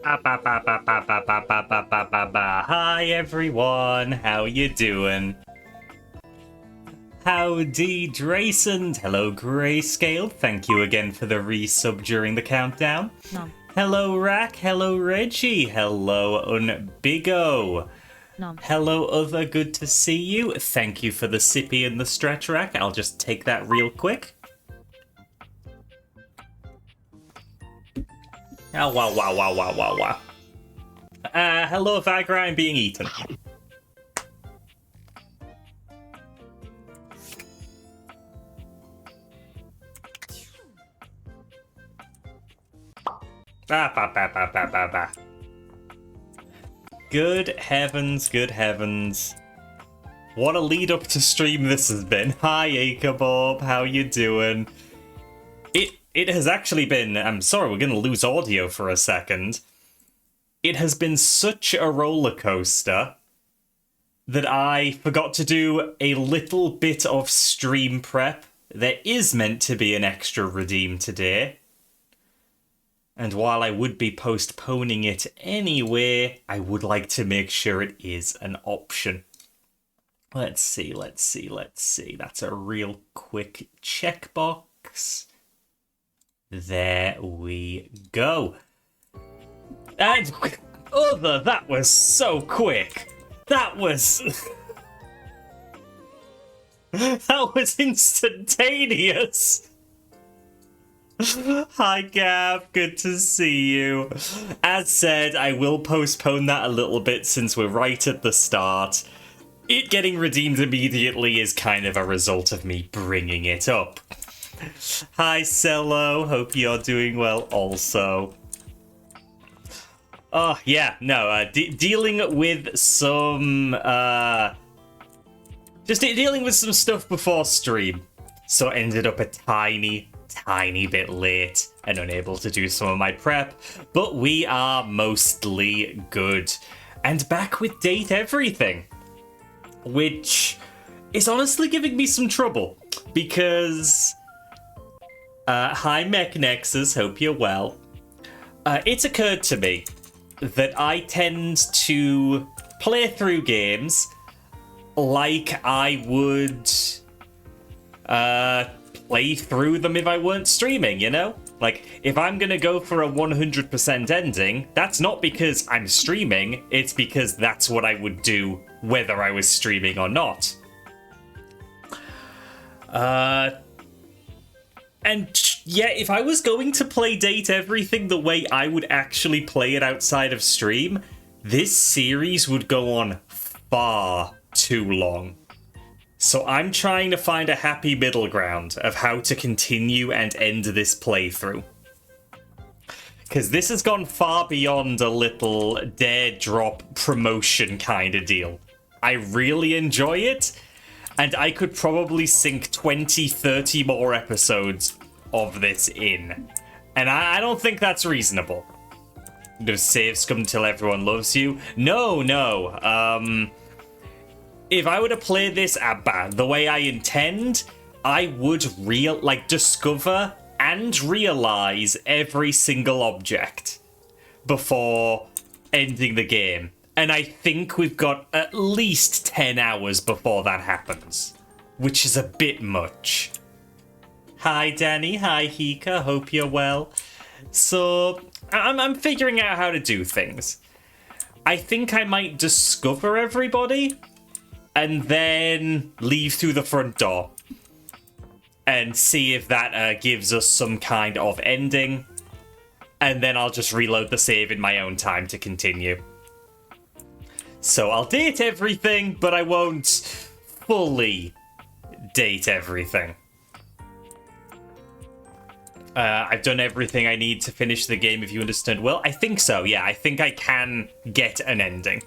Hi everyone, how you doing? Howdy Drayson, hello Grayscale, thank you again for the resub during the countdown. Nom. Hello Rack, hello Reggie, hello Unbigo. Nom. Hello Other, good to see you. Thank you for the sippy and the stretch rack, I'll just take that real quick. Oh, wow. Hello, Viagra, I'm being eaten. Good heavens, good heavens. What a lead up to stream this has been. Hi, Akabob, how you doing? It has actually been... I'm sorry, we're going to lose audio for a second. It has been such a roller coaster that I forgot to do a little bit of stream prep. There is meant to be an extra redeem today. And while I would be postponing it anyway, I would like to make sure it is an option. Let's see. That's a real quick checkbox. There we go. And Other, that was so quick. That was... that was instantaneous. Hi Gav, good to see you. As said, I will postpone that a little bit since we're right at the start. It getting redeemed immediately is kind of a result of me bringing it up. Hi Cello, hope you're doing well also. Oh yeah, no, dealing with some, just dealing with some stuff before stream. So ended up a tiny bit late and unable to do some of my prep, but we are mostly good. And back with Date Everything, which is honestly giving me some trouble, because... hi Mech Nexus, hope you're well. It's occurred to me that I tend to play through games like I would play through them if I weren't streaming, you know? Like, if I'm gonna go for a 100% ending, that's not because I'm streaming, it's because that's what I would do whether I was streaming or not. And yeah, if I was going to play Date Everything the way I would actually play it outside of stream, this series would go on far too long. So I'm trying to find a happy middle ground of how to continue and end this playthrough. Because this has gone far beyond a little dare drop promotion kind of deal. I really enjoy it. And I could probably sink 20, 30 more episodes of this in. And I don't think that's reasonable. Does saves come till everyone loves you? No. If I were to play this the way I intend, I would discover and realize every single object before ending the game. And I think we've got at least 10 hours before that happens, which is a bit much. Hi, Danny. Hi, Hika. Hope you're well. So, I'm figuring out how to do things. I think I might discover everybody and then leave through the front door and see if that gives us some kind of ending. And then I'll just reload the save in my own time to continue. So I'll date everything, but I won't fully date everything. I've done everything I need to finish the game, if you understand. Well, I think so, yeah. I think I can get an ending.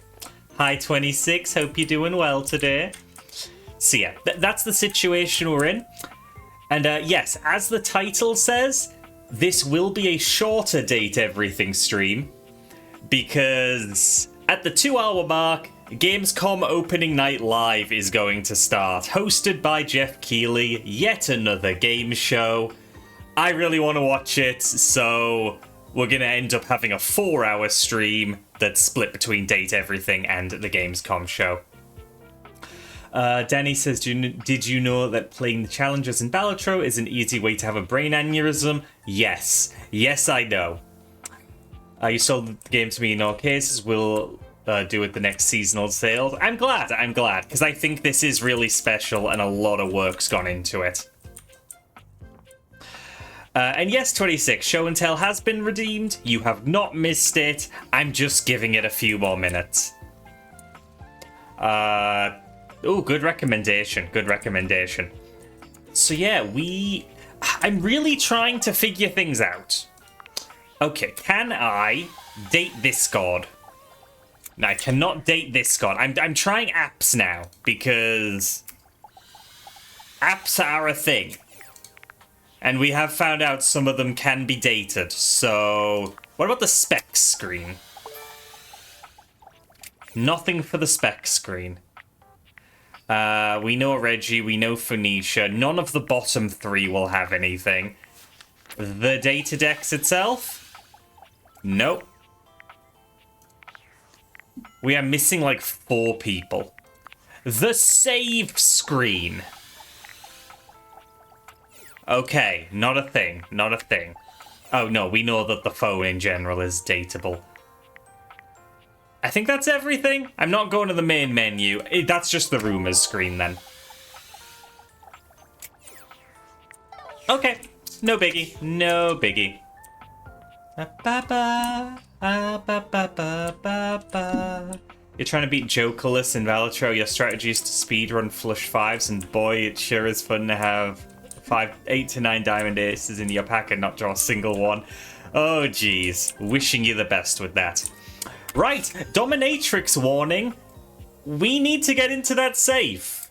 Hi, 26. Hope you're doing well today. So yeah, that's the situation we're in. And yes, as the title says, this will be a shorter Date Everything stream. Because... at the 2-hour mark, Gamescom Opening Night Live is going to start, hosted by Jeff Keighley, yet another game show. I really want to watch it, so we're going to end up having a 4-hour stream that's split between Date Everything and the Gamescom show. Danny says, did you know that playing the challenges in Balatro is an easy way to have a brain aneurysm? Yes. Yes, I know. You sold the game to me in all cases. We'll do it the next seasonal sales. I'm glad, because I think this is really special and a lot of work's gone into it. And yes, 26, Show and Tell has been redeemed. You have not missed it. I'm just giving it a few more minutes. Oh, good recommendation. Good recommendation. So yeah, I'm really trying to figure things out. Okay, can I date this god? No, I cannot date this god. I'm trying apps now, because apps are a thing. And we have found out some of them can be dated. So, what about the spec screen? Nothing for the spec screen. We know Reggie, we know Phoenicia. None of the bottom 3 will have anything. The data decks itself? Nope. We are missing like 4 people. The save screen. Okay, not a thing, not a thing. Oh no, we know that the phone in general is dateable. I think that's everything. I'm not going to the main menu. That's just the rumors screen then. Okay, no biggie, no biggie. You're trying to beat Jokerless in Valatro. Your strategy is to speedrun flush 5s, and boy, it sure is fun to have 8 to 9 diamond aces in your pack and not draw a single one. Oh geez, wishing you the best with that. Right, dominatrix warning. We need to get into that safe.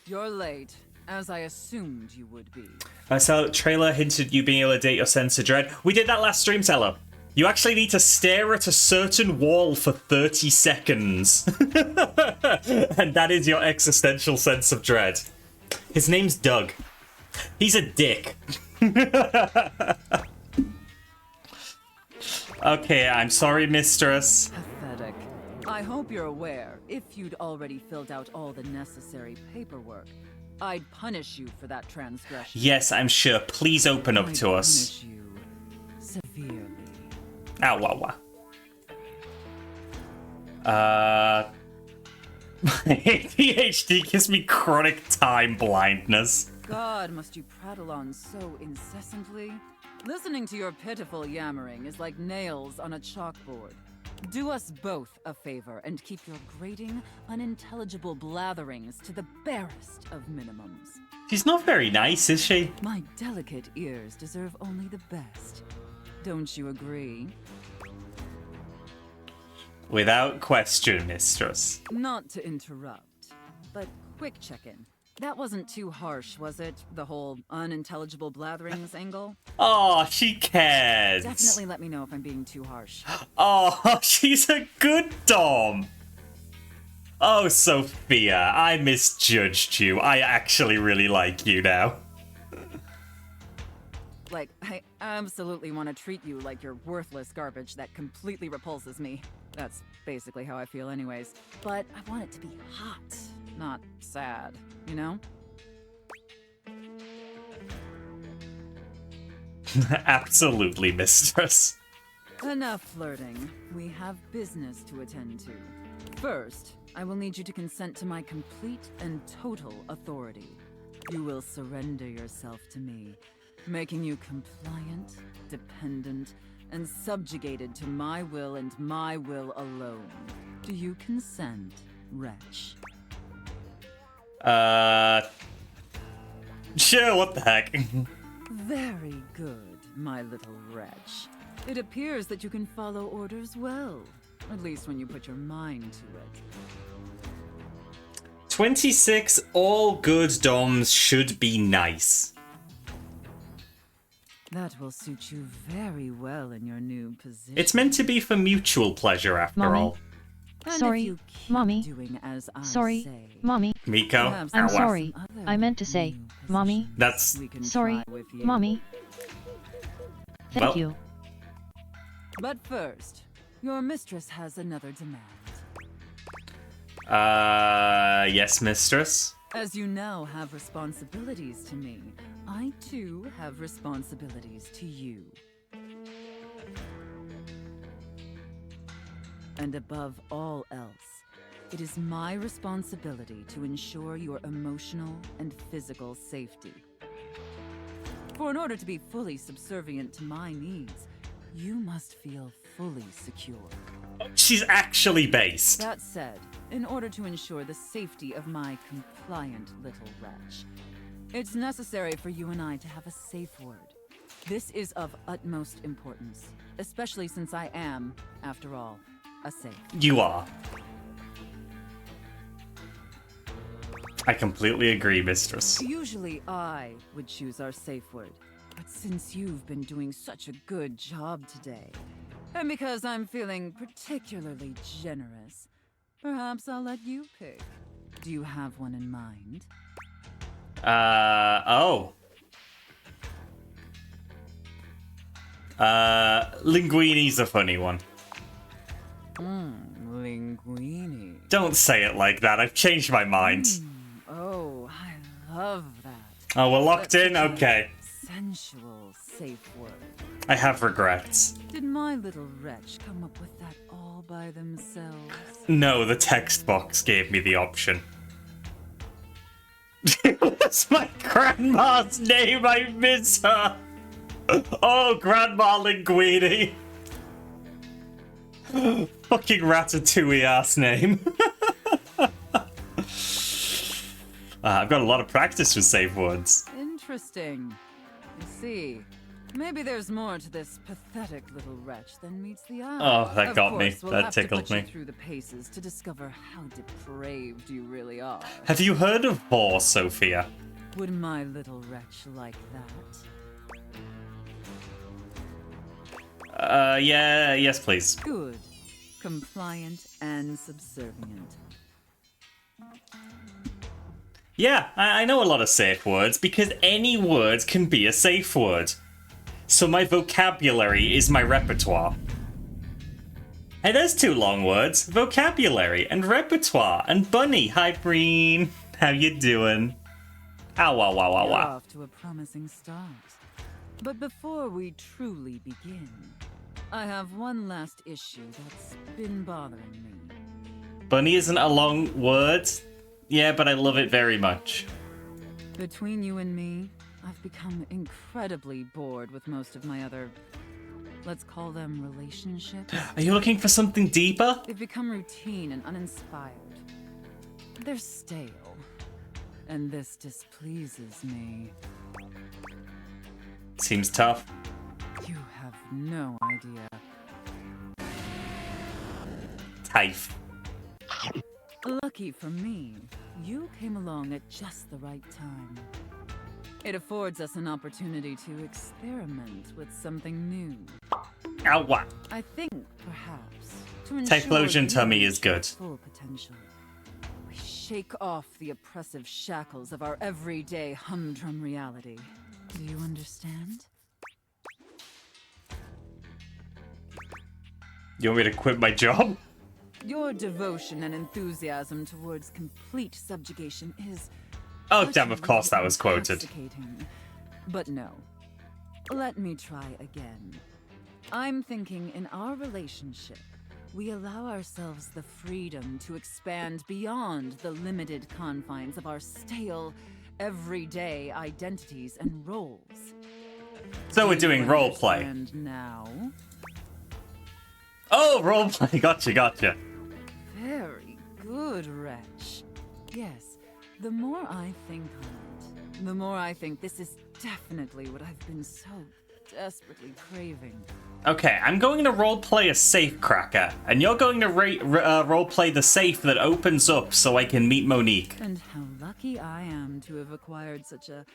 You're late, as I assumed you would be. So trailer hinted you being able to date your sense of dread. We did that last stream, Teller. You actually need to stare at a certain wall for 30 seconds. And that is your existential sense of dread. His name's Doug. He's a dick. Okay, I'm sorry, mistress. Pathetic. I hope you're aware, if you'd already filled out all the necessary paperwork, I'd punish you for that transgression. Yes, I'm sure. Please open up to us. Punish you severely. Ow, wow, wow. ADHD gives me chronic time blindness. God, must you prattle on so incessantly? Listening to your pitiful yammering is like nails on a chalkboard. Do us both a favor and keep your grating, unintelligible blatherings to the barest of minimums. She's not very nice, is she? My delicate ears deserve only the best. Don't you agree? Without question, mistress. Not to interrupt, but quick check-in. That wasn't too harsh, was it? The whole unintelligible blatherings angle? Oh, she cares. Definitely let me know if I'm being too harsh. Oh, she's a good dom. Oh, Sophia, I misjudged you. I actually really like you now. Like, I absolutely want to treat you like you're worthless garbage that completely repulses me. That's basically how I feel anyways. But I want it to be hot, not sad, you know? Absolutely, mistress. Enough flirting. We have business to attend to. First, I will need you to consent to my complete and total authority. You will surrender yourself to me, making you compliant, dependent, and subjugated to my will and my will alone. Do you consent, wretch? Sure, what the heck? Very good, my little wretch. It appears that you can follow orders well, at least when you put your mind to it. 26, all good doms should be nice. That will suit you very well in your new position. It's meant to be for mutual pleasure, after all. And Sorry, if you keep Mommy. doing as I Sorry, say, Mommy. Miko? perhaps I'm there are sorry. some other I meant to say, new Mommy. positions That's... we can Sorry, try with you. Mommy. Thank you. But first, your mistress has another demand. Yes, mistress. As you now have responsibilities to me, I too have responsibilities to you. And above all else, it is my responsibility to ensure your emotional and physical safety. For in order to be fully subservient to my needs, you must feel fully secure. She's actually based. That said, in order to ensure the safety of my compliant little wretch, it's necessary for you and I to have a safe word. This is of utmost importance, especially since I am, after all, a safe. You are. I completely agree, mistress. Usually I would choose our safe word, but since you've been doing such a good job today, and because I'm feeling particularly generous, perhaps I'll let you pick. Do you have one in mind? Oh. Linguini's a funny one. Linguini. Don't say it like that. I've changed my mind. Oh, I love that. Oh, we're locked That's in? such a Okay. Sensual safe word. I have regrets. Did my little wretch come up with that all by themselves? No, the text box gave me the option. What's my grandma's name? I miss her. Oh, Grandma Linguini. Fucking Ratatouille ass name. I've got a lot of practice with safe words. Interesting. I see. Maybe there's more to this pathetic little wretch than meets the eye. Oh, that got me. We'll That have tickled to put me. you through the paces to discover how depraved you really are. Have you heard of whore, Sophia? Would my little wretch like that? Yeah, yes, please. Good. Compliant and subservient. Yeah, I know a lot of safe words because any word can be a safe word. So my vocabulary is my repertoire. Hey, there's two long words. Vocabulary and repertoire. And Bunny. Hi, Breen. How you doing? Ow, wow, wow, wow, You're wow. off to a promising start. But before we truly begin, I have one last issue that's been bothering me. Bunny isn't a long word. Yeah, but I love it very much. Between you and me, I've become incredibly bored with most of my other, let's call them relationships. Are you looking for something deeper? They've become routine and uninspired. They're stale. And this displeases me. Seems tough. You have no idea. Tafe. Lucky for me, you came along at just the right time. It affords us an opportunity to experiment with something new. Ow, what? I think, perhaps, to ensure Typhlosion you tummy reach is good. your full potential, we shake off the oppressive shackles of our everyday humdrum reality. Do you understand? You want me to quit my job? Your devotion and enthusiasm towards complete subjugation is... Oh, damn, of course that was quoted. intoxicating. But no. Let me try again. I'm thinking in our relationship, we allow ourselves the freedom to expand beyond the limited confines of our stale, everyday identities and roles. So we're doing roleplay. And now... Oh, roleplay. Gotcha. Very good, wretch. Yes, the more I think on it, the more I think this is definitely what I've been so desperately craving. Okay, I'm going to roleplay a safe cracker, and you're going to roleplay the safe that opens up so I can meet Monique. And how lucky I am to have acquired such a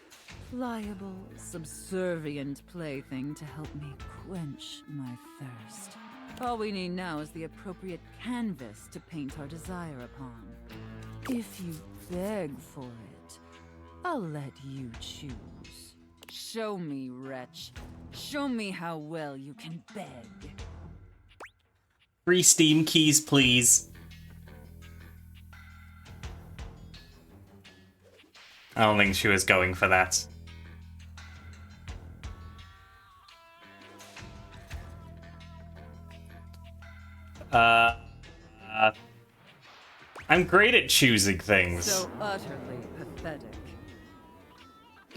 pliable, subservient plaything to help me quench my thirst. All we need now is the appropriate canvas to paint our desire upon. If you beg for it, I'll let you choose. Show me, wretch. Show me how well you can beg. 3 Steam keys, please. I don't think she was going for that. I'm great at choosing things. So utterly pathetic.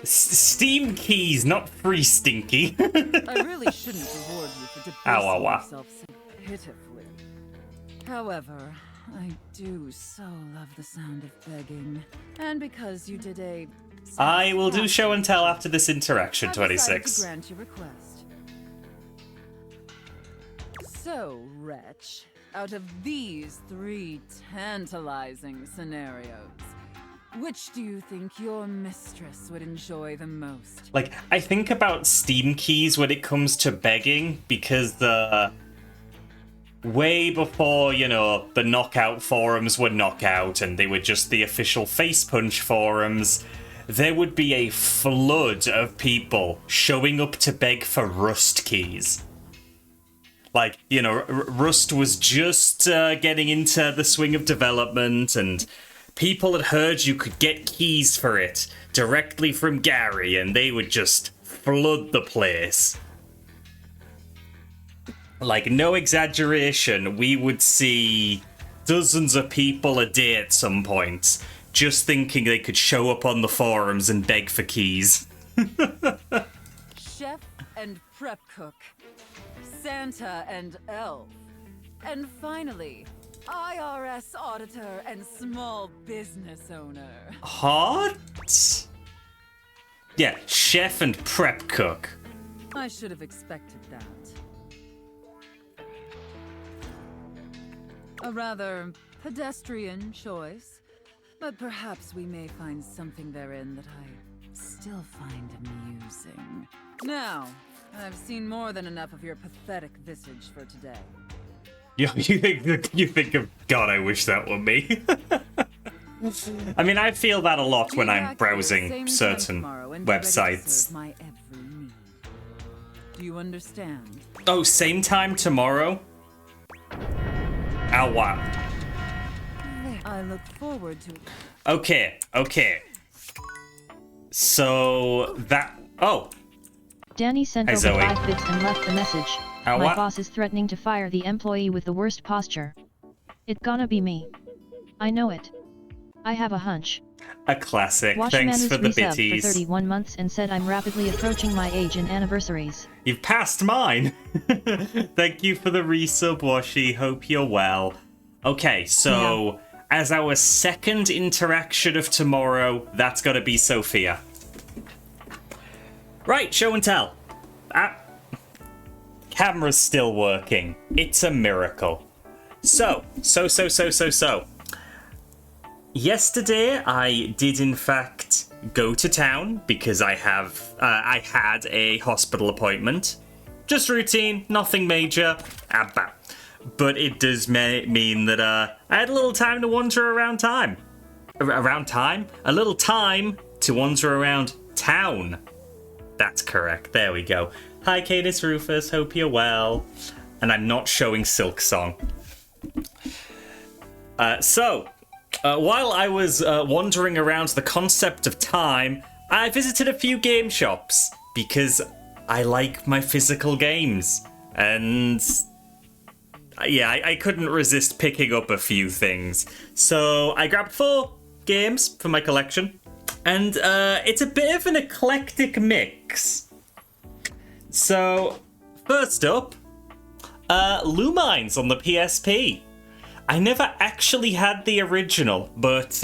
Steam keys, not free stinky. I really shouldn't reward you for debasing yourself so pitifully. However, I do so love the sound of begging. And because you did a... I will do show and tell after this interaction, 26. To grant your request. So, wretch, out of these 3 tantalizing scenarios, which do you think your mistress would enjoy the most? Like, I think about Steam keys when it comes to begging, because way before, you know, the Knockout forums were Knockout and they were just the official Face Punch forums, there would be a flood of people showing up to beg for Rust keys. Like, you know, Rust was just getting into the swing of development, and people had heard you could get keys for it directly from Gary, and they would just flood the place. Like, no exaggeration, we would see dozens of people a day at some point just thinking they could show up on the forums and beg for keys. Chef and prep cook, Santa and elf, and finally, IRS auditor and small business owner. Hot? Yeah, chef and prep cook. I should have expected that. A rather pedestrian choice, but perhaps we may find something therein that I still find amusing. Now, I've seen more than enough of your pathetic visage for today. You think of, God, I wish that were me. I mean, I feel that a lot when I'm browsing certain websites. My every need. Do you understand? Oh, same time tomorrow? Oh, wow. I look forward to it. Okay. So, that... Oh. Danny sent Hi, over Zoe. 5 bits and left the message. My what? boss is threatening to fire the employee with the worst posture. It gonna be me. I know it. I have a hunch. A classic. Wash Thanks Manus for the resubbed bitties. for 31 months and said I'm rapidly approaching my age and anniversaries. You've passed mine. Thank you for the resub, Washi. Hope you're well. Okay, so as our second interaction of tomorrow, that's got to be Sophia. Right, show and tell. Camera's still working. It's a miracle. So. Yesterday, I did in fact go to town because I had a hospital appointment. Just routine, nothing major. But it does mean that I had a little time to wander around time. Around time? A little time to wander around town. That's correct. There we go. Hi, Cadis Rufus. Hope you're well. And I'm not showing Silk Song. While I was wandering around the concept of time, I visited a few game shops because I like my physical games. And yeah, I couldn't resist picking up a few things. So I grabbed 4 games for my collection. And it's a bit of an eclectic mix. So, first up, Lumines on the PSP. I never actually had the original, but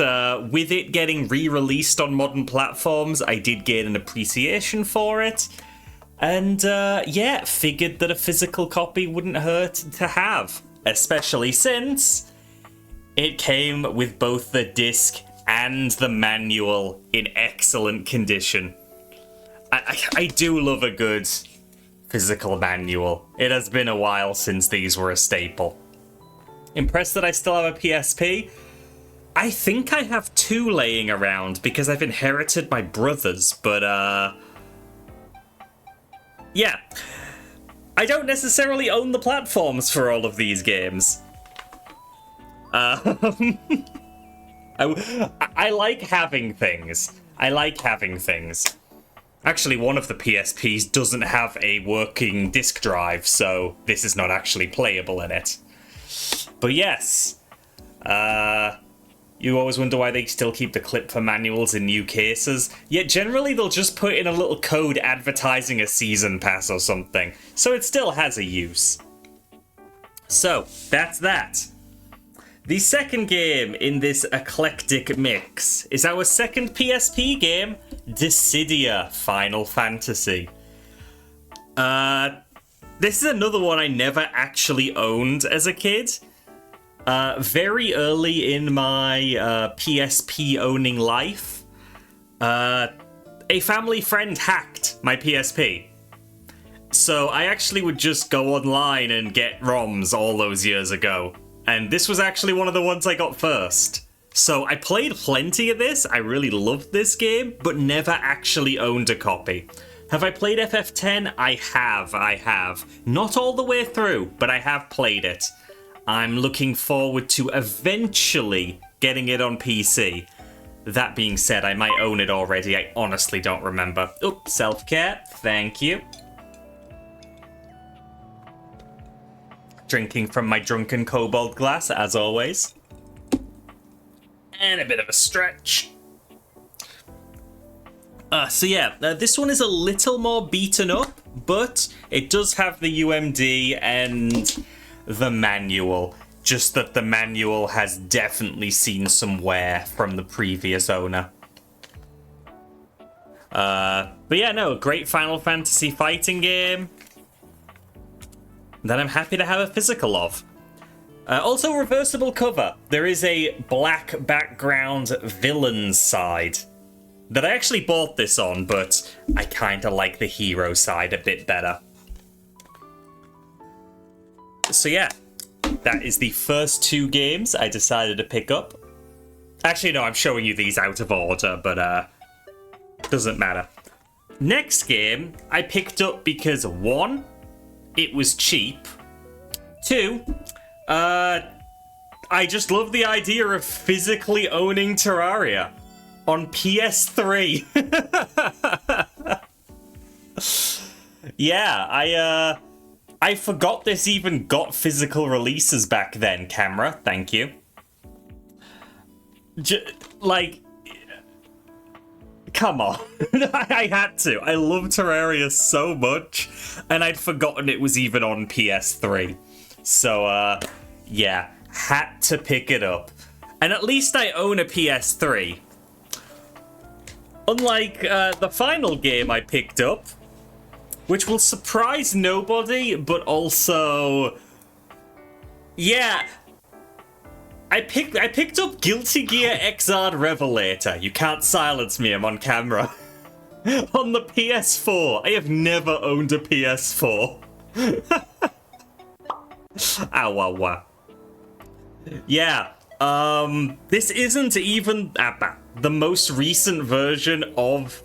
with it getting re-released on modern platforms, I did gain an appreciation for it. And figured that a physical copy wouldn't hurt to have, especially since it came with both the disc and the manual in excellent condition. I do love a good physical manual. It has been a while since these were a staple. Impressed that I still have a PSP? I think I have 2 laying around because I've inherited my brother's, but yeah. I don't necessarily own the platforms for all of these games. I like having things. I like having things. Actually, one of the PSPs doesn't have a working disk drive, so this is not actually playable in it. But yes, you always wonder why they still keep the clip for manuals in new cases. Yet generally they'll just put in a little code advertising a season pass or something, so it still has a use. So, that's that. The second game in this eclectic mix is our second PSP game, Dissidia Final Fantasy. This is another one I never actually owned as a kid. Very early in my PSP owning life, a family friend hacked my PSP. So I actually would just go online and get ROMs all those years ago. And this was actually one of the ones I got first. So I played plenty of this, I really loved this game, but never actually owned a copy. Have I played FF10? I have. Not all the way through, but I have played it. I'm looking forward to eventually getting it on PC. That being said, I might own it already, I honestly don't remember. Oh, self-care, thank you. Drinking from my drunken kobold glass, as always. And a bit of a stretch. So yeah, this one is a little more beaten up, but it does have the UMD and the manual. Just that the manual has definitely seen some wear from the previous owner. But yeah, no, a great Final Fantasy fighting game that I'm happy to have a physical of. Also, reversible cover. There is a black background villain's side that I actually bought this on, but I kind of like the hero side a bit better. So yeah, that is the first two games I decided to pick up. Actually, no, I'm showing you these out of order, but doesn't matter. Next game I picked up because 1, it was cheap. 2, I just love the idea of physically owning Terraria on PS3. Yeah, I forgot this even got physical releases back then, camera. Thank you. Like, come on. I had to. I love Terraria so much, and I'd forgotten it was even on PS3. So, yeah, had to pick it up. And at least I own a PS3. Unlike the final game I picked up, which will surprise nobody, but also, yeah, I picked up Guilty Gear Xrd Revelator. You can't silence me, I'm on camera. On the PS4. I have never owned a PS4. Ow, ow, wow. Yeah, this isn't even the most recent version of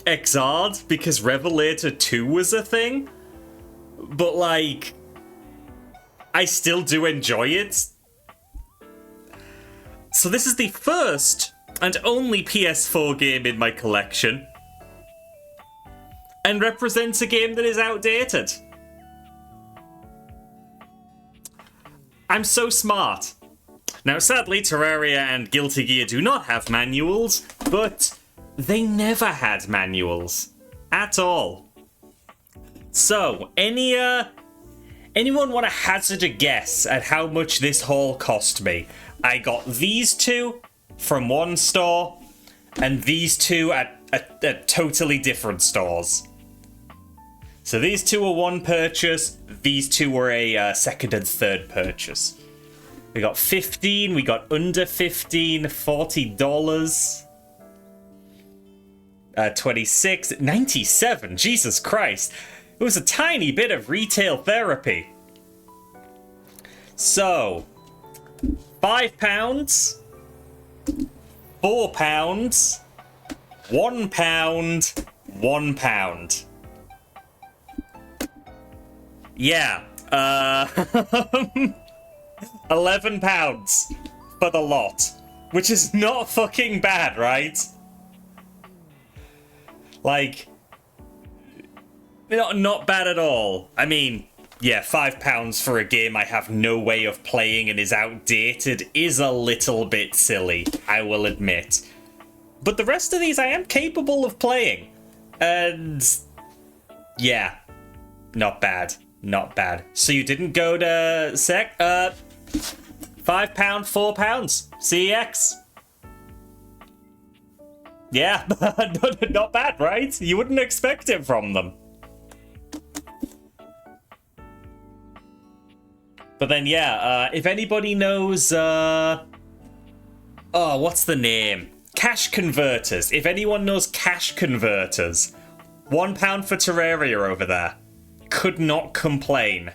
Xrd, because Revelator 2 was a thing. But, like, I still do enjoy it. So this is the first and only PS4 game in my collection, and represents a game that is outdated. I'm so smart. Now, sadly, Terraria and Guilty Gear do not have manuals, but they never had manuals. At all. So, anyone want to hazard a guess at how much this haul cost me? I got these two from one store, and these two at totally different stores. So these two were one purchase, these two were a second and third purchase. We got 15, we got under 15, $40. 26, 97, Jesus Christ. It was a tiny bit of retail therapy. So, £5, £4, £1, £1. Yeah. £11 for the lot. Which is not fucking bad, right? Like, not bad at all. I mean, yeah, £5 for a game I have no way of playing and is outdated is a little bit silly, I will admit. But the rest of these I am capable of playing. And yeah, not bad. Not bad. So you didn't go to £5, £4. CEX. Yeah, not bad, right? You wouldn't expect it from them. But then, yeah, if anybody knows, what's the name? Cash converters. If anyone knows cash converters, £1 for Terraria over there. Could not complain.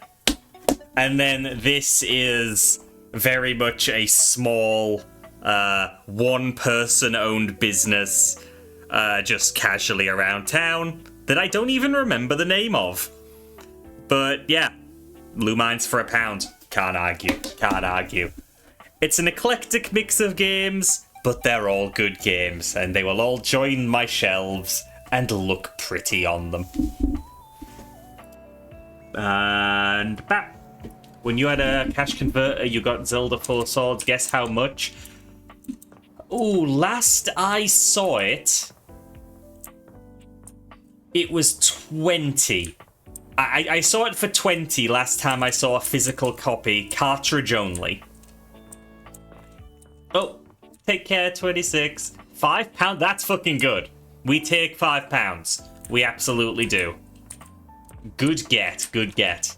And then this is very much a small, one-person-owned business, just casually around town, that I don't even remember the name of. But yeah, Lumines for £1. Can't argue. Can't argue. It's an eclectic mix of games, but they're all good games, and they will all join my shelves and look pretty on them. And back. When you had a cash converter, you got Zelda 4 Swords. Guess how much? Ooh, last I saw it, it was 20. I saw it for 20 last time I saw a physical copy, cartridge only. Oh, take care, 26. £5? That's fucking good. We take £5. We absolutely do. Good get, good get.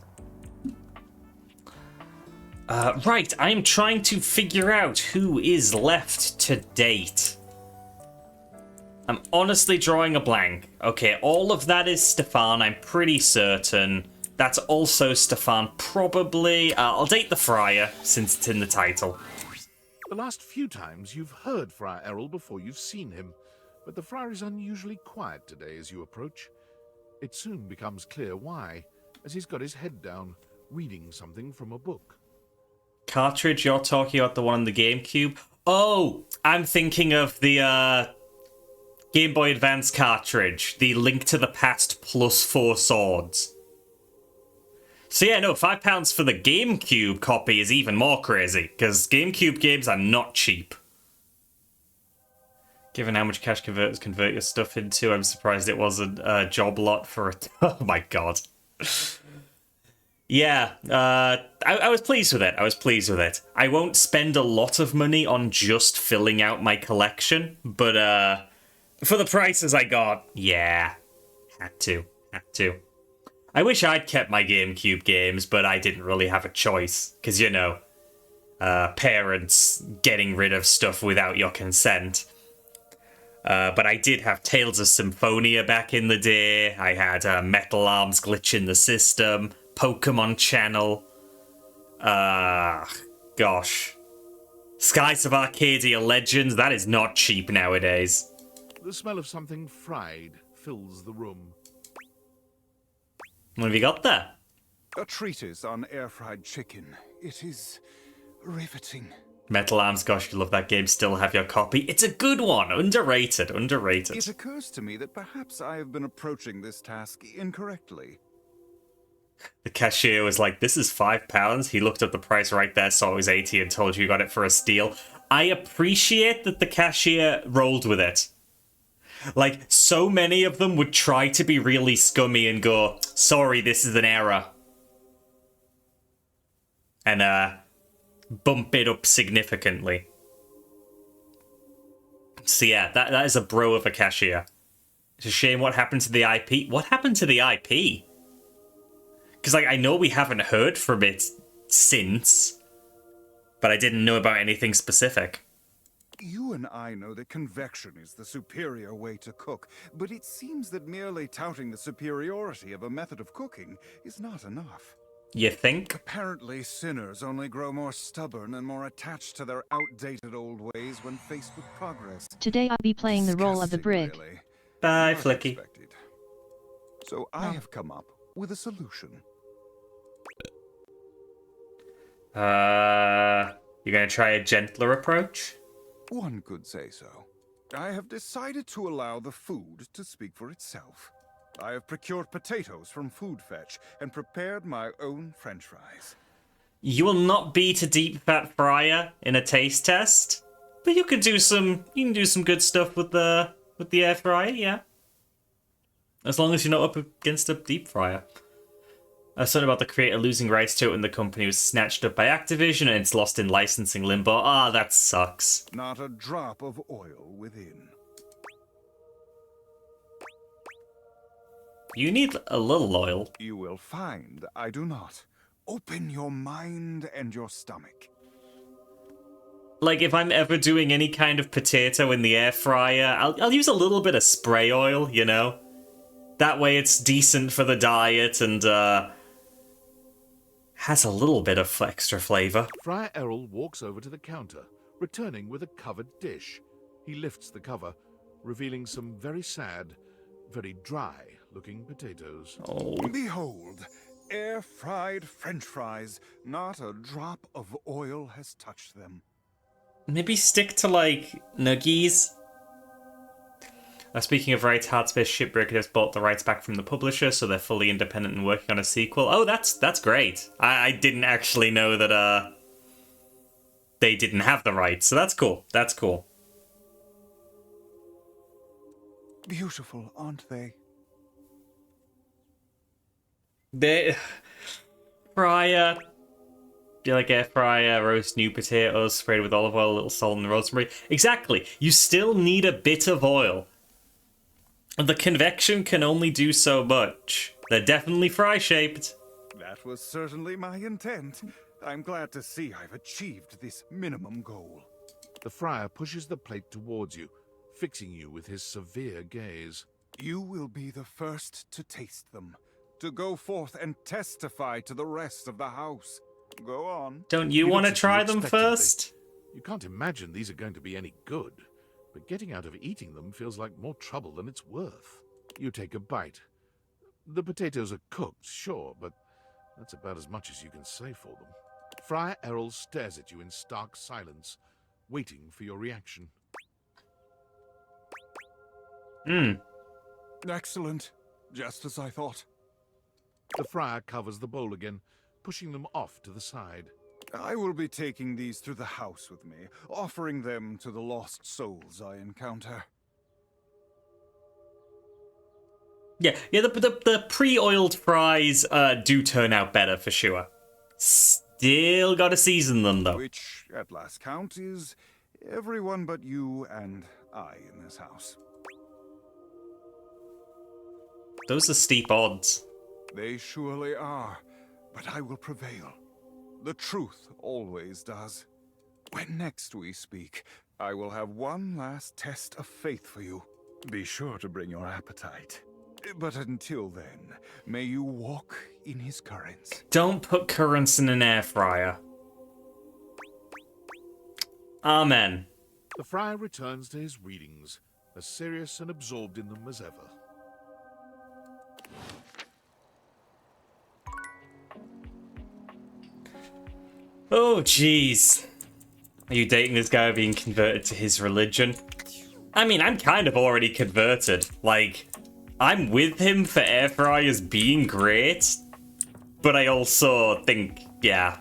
Right, I'm trying to figure out who is left to date. I'm honestly drawing a blank. Okay, all of that is Stefan, I'm pretty certain. That's also Stefan, probably. I'll date the Friar, since it's in the title. The last few times you've heard Friar Errol before you've seen him, but the Friar is unusually quiet today as you approach. It soon becomes clear why, as he's got his head down, reading something from a book. Cartridge, you're talking about the one on the GameCube? Oh, I'm thinking of the, Game Boy Advance cartridge, the Link to the Past plus 4 swords. So yeah, no, £5 for the GameCube copy is even more crazy, because GameCube games are not cheap. Given how much cash converters convert your stuff into, I'm surprised it wasn't a job lot for it. Oh my god. Yeah, I was pleased with it. I was pleased with it. I won't spend a lot of money on just filling out my collection, but for the prices I got, yeah, had to. I wish I'd kept my GameCube games, but I didn't really have a choice, because, you know, parents getting rid of stuff without your consent. But I did have Tales of Symphonia back in the day. I had Metal Arms Glitch in the System, Pokemon Channel. Gosh. Skies of Arcadia Legends, that is not cheap nowadays. The smell of something fried fills the room. What have you got there? A treatise on air-fried chicken. It is riveting. Metal Arms, gosh, you love that game. Still have your copy. It's a good one. Underrated. It occurs to me that perhaps I have been approaching this task incorrectly. The cashier was like, this is £5. He looked up the price right there, saw it was 80 and told you got it for a steal. I appreciate that the cashier rolled with it. Like, so many of them would try to be really scummy and go, sorry, this is an error. And, bump it up significantly. So yeah, that is a bro of a cashier. It's a shame what happened to the IP. What happened to the IP? Because, like, I know we haven't heard from it since, but I didn't know about anything specific. You and I know that convection is the superior way to cook, but it seems that merely touting the superiority of a method of cooking is not enough. You think? Apparently, sinners only grow more stubborn and more attached to their outdated old ways when faced with progress. Today I'll be playing the role of the brig. Really. Bye, Not Flicky. expected. So I have come up with a solution. You're gonna try a gentler approach? One could say so. I have decided to allow the food to speak for itself. I have procured potatoes from Food Fetch and prepared my own French fries. You will not beat a deep fat fryer in a taste test, but you can do some good stuff with the air fryer, yeah. As long as you're not up against a deep fryer. Something about the creator losing rights to it when the company was snatched up by Activision and it's lost in licensing limbo. Ah, that sucks. Not a drop of oil within. You need a little oil. You will find I do not. Open your mind and your stomach. Like, if I'm ever doing any kind of potato in the air fryer, I'll use a little bit of spray oil, you know? That way it's decent for the diet and, has a little bit of extra flavor. Friar Errol walks over to the counter, returning with a covered dish. He lifts the cover, revealing some very sad, very dry-looking potatoes. Oh. Behold, air-fried French fries. Not a drop of oil has touched them. Maybe stick to, like, nuggies? Speaking of rights, Hardspace Shipbreaker has bought the rights back from the publisher, so they're fully independent and working on a sequel. Oh, that's great. I didn't actually know that they didn't have the rights, so that's cool. That's cool. Beautiful, aren't they? Fryer. Do you like air fryer, roast new potatoes, sprayed with olive oil, a little salt and rosemary? Exactly. You still need a bit of oil. The convection can only do so much. They're definitely fry-shaped. That was certainly my intent. I'm glad to see I've achieved this minimum goal. The friar pushes the plate towards you, fixing you with his severe gaze. You will be the first to taste them, to go forth and testify to the rest of the house. Go on. Don't you He want to looks at you try them expectantly. first? You can't imagine these are going to be any good, but getting out of eating them feels like more trouble than it's worth. You take a bite. The potatoes are cooked, sure, but that's about as much as you can say for them. Friar Errol stares at you in stark silence, waiting for your reaction. Excellent. Just as I thought. The friar covers the bowl again, pushing them off to the side. I will be taking these through the house with me, offering them to the lost souls I encounter. Yeah, the pre-oiled fries do turn out better for sure. Still gotta season them though. Which, at last count, is everyone but you and I in this house. Those are steep odds. They surely are, but I will prevail. The truth always does. When next we speak, I will have one last test of faith for you. Be sure to bring your appetite. But until then, may you walk in his currents. Don't put currants in an air fryer. Amen. The friar returns to his readings, as serious and absorbed in them as ever. Oh, jeez. Are you dating this guy being converted to his religion? I mean, I'm kind of already converted. Like, I'm with him for air fryers being great, but I also think, yeah,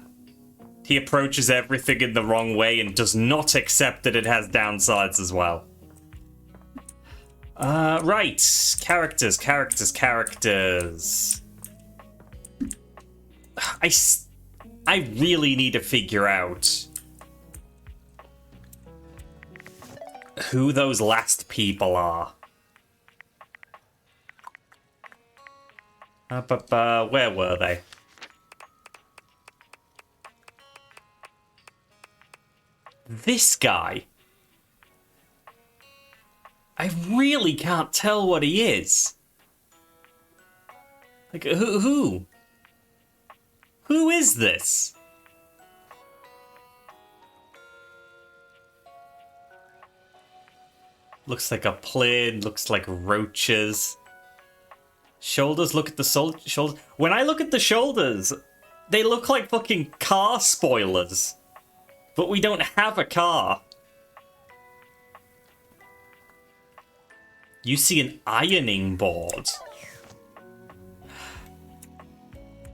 he approaches everything in the wrong way and does not accept that it has downsides as well. Right. Characters. I really need to figure out who those last people are. Where were they? This guy. I really can't tell what he is. Like, who? Who is this? Looks like a plane, looks like roaches. Shoulders, look at the shoulders. When I look at the shoulders, They look like fucking car spoilers. But we don't have a car. You see an ironing board.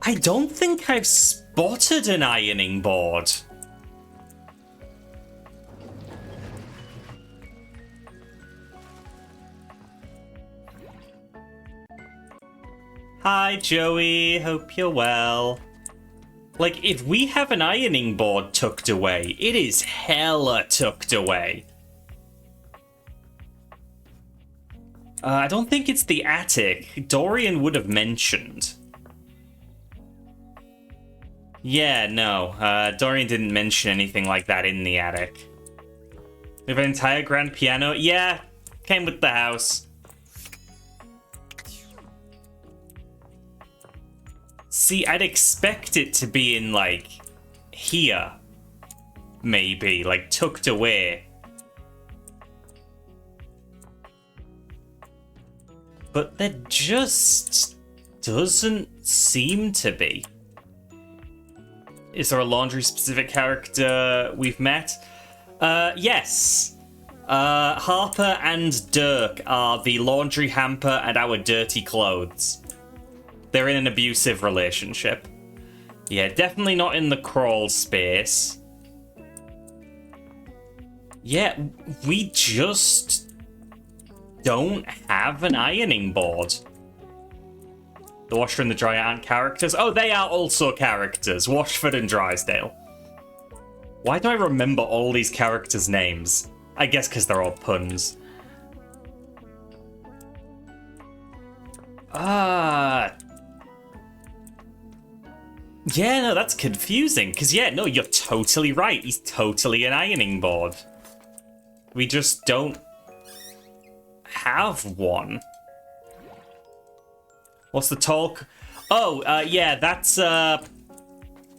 I don't think I've spotted an ironing board. Hi, Joey. Hope you're well. Like, if we have an ironing board tucked away, it is hella tucked away. I don't think it's the attic. Dorian would have mentioned. Yeah, no. Dorian didn't mention anything like that in the attic. We have an entire grand piano. Yeah, came with the house. See, I'd expect it to be in, like, here. Maybe, like, tucked away. But there just doesn't seem to be. Is there a laundry-specific character we've met? Yes. Harper and Dirk are the laundry hamper and our dirty clothes. They're in an abusive relationship. Yeah, definitely not in the crawl space. Yeah, we just don't have an ironing board. The washer and the dryer aren't characters. Oh, they are also characters. Washford and Drysdale. Why do I remember all these characters' names? I guess because they're all puns. Yeah, no, that's confusing. Because, yeah, no, you're totally right. He's totally an ironing board. We just don't have one. What's the talk? Oh, yeah, that's, I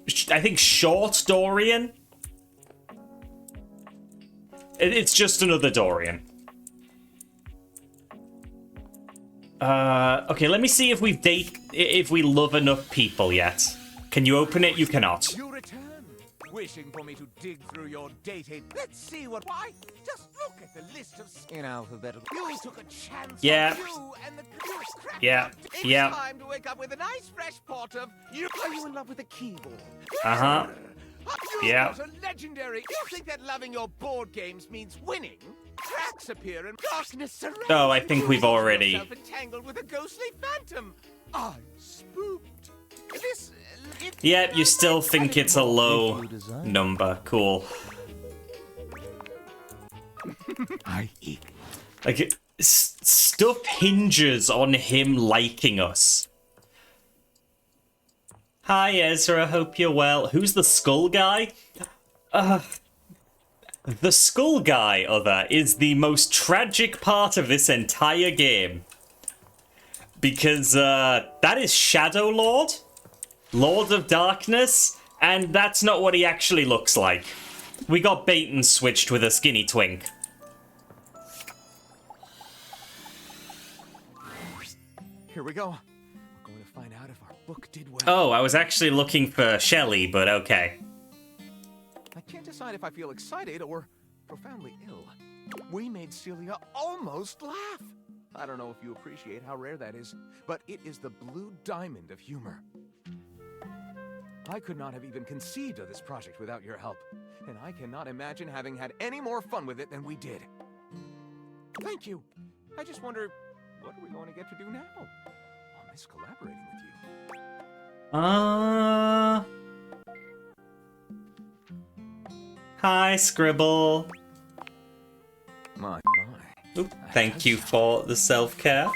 think Short Dorian. It's just another Dorian. Okay, let me see if if we love enough people yet. Can you open it? You cannot. You return, wishing for me to dig through your dated. Let's see what. Why? Just look at the list of in alphabetical. You took a chance. Yeah. On you and the Yeah. It's Yeah. time to wake up with a nice fresh pot of. Are you in love with the keyboard? Uh-huh. You Yeah. got a legendary. You think that loving your board games means winning? Cracks appear and darkness surrounds. Oh, I think we've already. Yourself entangled with a ghostly phantom. I'm spooked. This. Yeah, you still think it's a low number. Cool. Like, stuff hinges on him liking us. Hi, Ezra. Hope you're well. Who's the skull guy? The skull guy, is the most tragic part of this entire game. Because, that is Shadow Lord. Lord of Darkness, and that's not what he actually looks like. We got bait and switched with a skinny twink. Here we go. We're going to find out if our book did well. Oh, I was actually looking for Shelley, but okay. I can't decide if I feel excited or profoundly ill. We made Celia almost laugh. I don't know if you appreciate how rare that is, but it is the blue diamond of humor. I could not have even conceived of this project without your help, and I cannot imagine having had any more fun with it than we did. Thank you. I just wonder, what are we going to get to do now? I'll miss collaborating with you. Hi, Scribble. My. Oop, thank you for the self-care.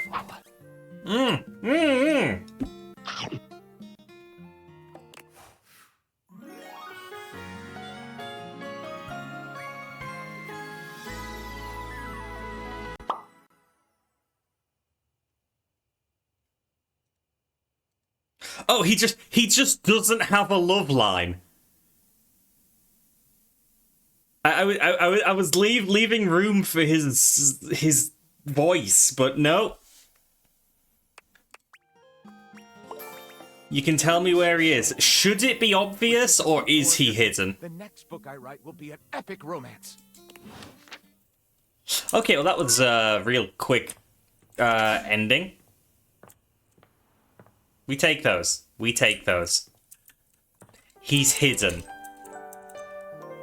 Oh, he just doesn't have a love line. I was leaving room for his voice, but no. You can tell me where he is. Should it be obvious, or is he hidden? The next book I write will be an epic romance. Okay, well that was a real quick ending. We take those. We take those. He's hidden.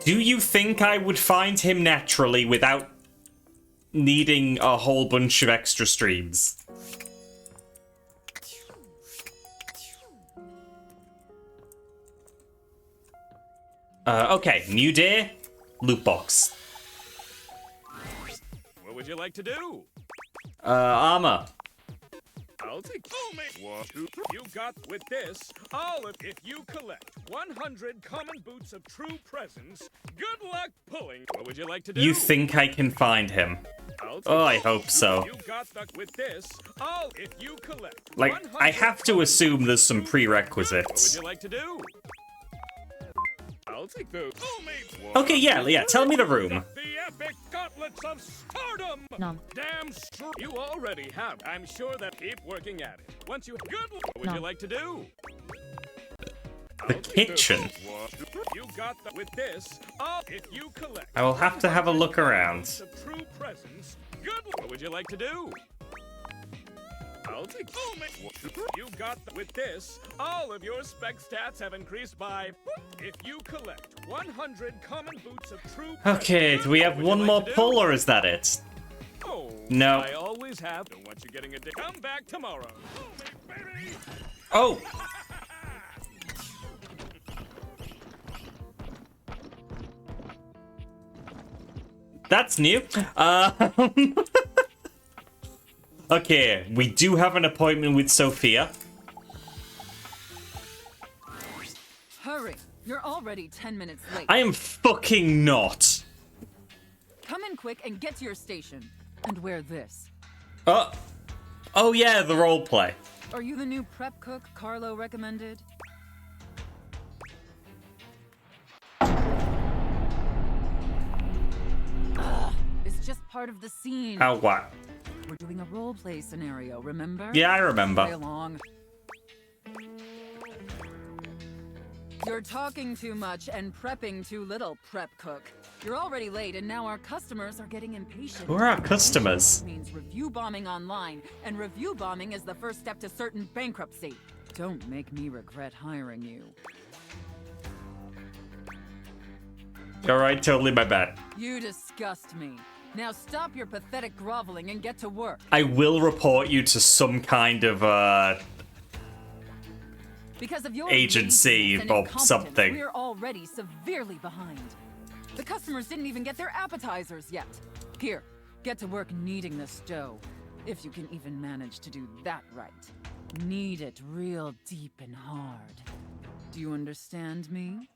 Do you think I would find him naturally without needing a whole bunch of extra streams? Okay, new day, loot box. What would you like to do? Armor. I'll take. Oh, mate. What you got with this? All of if you collect 100 common boots of true presence. Good luck pulling. What would you like to do? You think I can find him? Oh, I hope so. You got with this? All if you collect. Like, I have to assume there's some What would prerequisites. you like to do? I'll take those. Oh, mate. Okay, yeah, tell me the room. The epic gauntlets of stardom. Nom. Damn you already have. I'm sure that keep working at it. Once you good, what would No. you like to do? The kitchen. You got with this. If you collect. I will have to have a look around. Of true presence. Good. What would you like to do? I'll take. Oh, mate. You got with this. All of your spec stats have increased by. If you collect 100 common boots of true. Okay, do we have one more pull, or is that it? Oh, No. I always have. Don't want you getting a dick. Come back tomorrow. Oh, mate, baby. Oh! That's new. Okay, we do have an appointment with Sophia. Hurry! You're already 10 minutes late. I am fucking not. Come in quick and get to your station. And wear this. Oh yeah, the roleplay. Are you the new prep cook Carlo recommended? It's just part of the scene. How what? We're doing a roleplay scenario, remember? Yeah, I Play remember. along. You're talking too much and prepping too little, prep cook. You're already late, and now our customers are getting impatient. Who are our customers? Means review bombing online, and review bombing is the first step to certain bankruptcy. Don't make me regret hiring you. Alright, totally my bad. You disgust me. Now stop your pathetic groveling and get to work. I will report you to some kind of, Because of your agency laziness and or incompetence, something. We're already severely behind. The customers didn't even get their appetizers yet. Here, get to work kneading this dough. If you can even manage to do that right. Knead it real deep and hard. Do you understand me?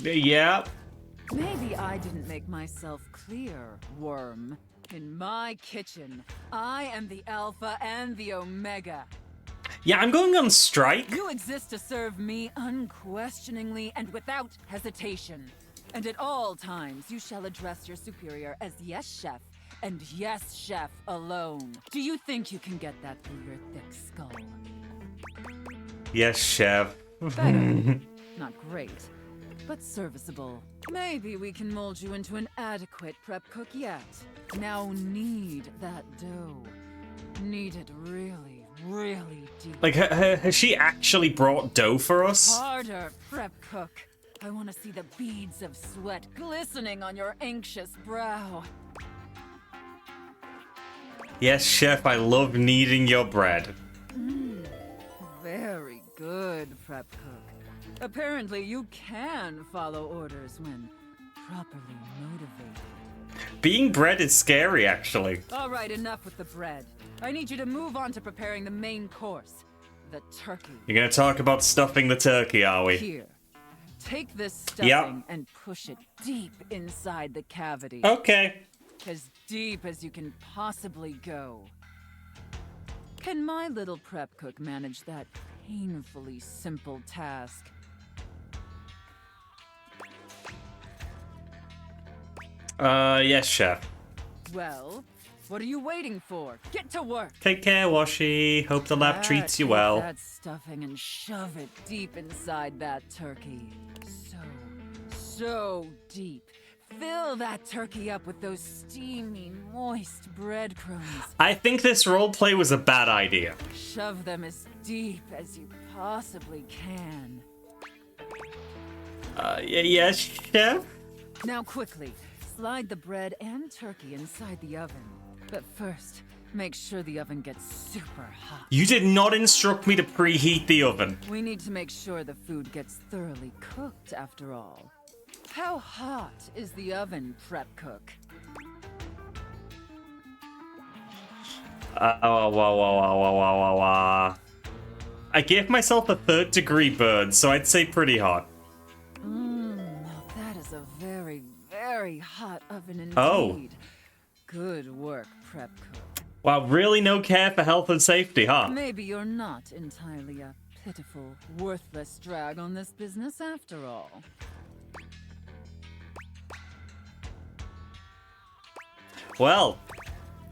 Yeah. Maybe I didn't make myself clear, worm. In my kitchen, I am the Alpha and the Omega. Yeah, I'm going on strike. You exist to serve me unquestioningly and without hesitation. And at all times, you shall address your superior as yes, chef, and yes, chef alone. Do you think you can get that through your thick skull? Yes, chef. Better. Not great, but serviceable. Maybe we can mold you into an adequate prep cook yet. Now knead that dough. Knead it really, really deep. Like, has she actually brought dough for us? Harder, prep cook. I want to see the beads of sweat glistening on your anxious brow. Yes, chef, I love kneading your bread. Very good, prep cook. Apparently you can follow orders when properly motivated. Being bread is scary, actually. All right, enough with the bread. I need you to move on to preparing the main course, the turkey. You're gonna talk about stuffing the turkey, are we? Here, take this stuffing and push it deep inside the cavity. Okay. As deep as you can possibly go. Can my little prep cook manage that painfully simple task? Yes, chef. Well, What are you waiting for? Get to work! Take care, Washi. Hope the lab treats you Take well. that stuffing and shove it deep inside that turkey. So deep. Fill that turkey up with those steamy, moist breadcrumbs. I think this roleplay was a bad idea. Shove them as deep as you possibly can. Yes, chef? Now quickly, slide the bread and turkey inside the oven. But first, make sure the oven gets super hot. You did not instruct me to preheat the oven. We need to make sure the food gets thoroughly cooked after all. How hot is the oven, prep cook? I gave myself a 3rd degree burn, so I'd say pretty hot. Now that is a very, very hot oven indeed. Oh. Good work, prep cook. Wow, really no care for health and safety, huh? Maybe you're not entirely a pitiful, worthless drag on this business after all. Well,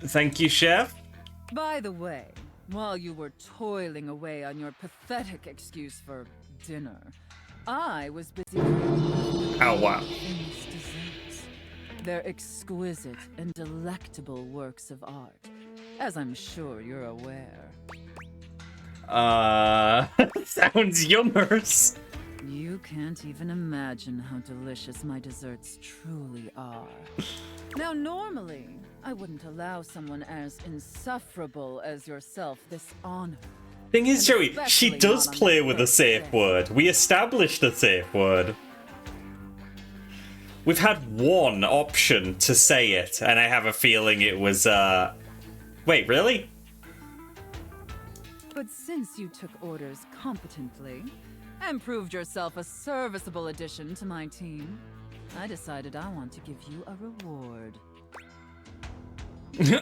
thank you, chef. By the way, while you were toiling away on your pathetic excuse for dinner, I was busy creating Oh, wow. famous desserts. They're exquisite and delectable works of art, as I'm sure you're aware. Sounds yummers. You can't even imagine how delicious my desserts truly are. Now, normally, I wouldn't allow someone as insufferable as yourself this honor. Thing is, Joey, she Especially does not on play the with a first safe day. word. We established a safe word. We've had one option to say it, and I have a feeling it was, Wait, really? But since you took orders competently and proved yourself a serviceable addition to my team, I decided I want to give you a reward.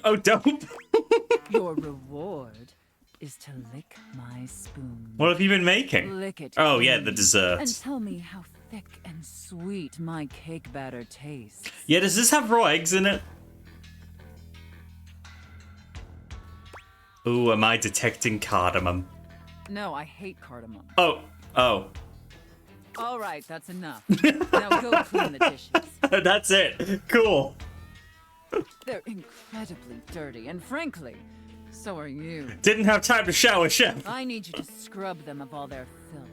Oh, dope. Your reward is to lick my spoon. What have you been making? Lick it. Oh, yeah, the clean, dessert. And tell me how thick and sweet my cake batter tastes. Yeah, does this have raw eggs in it? Ooh, am I detecting cardamom? No, I hate cardamom. Oh. All right, that's enough. Now go clean the dishes. That's it. Cool. They're incredibly dirty, and frankly, so are you. Didn't have time to shower, chef. I need you to scrub them of all their filth.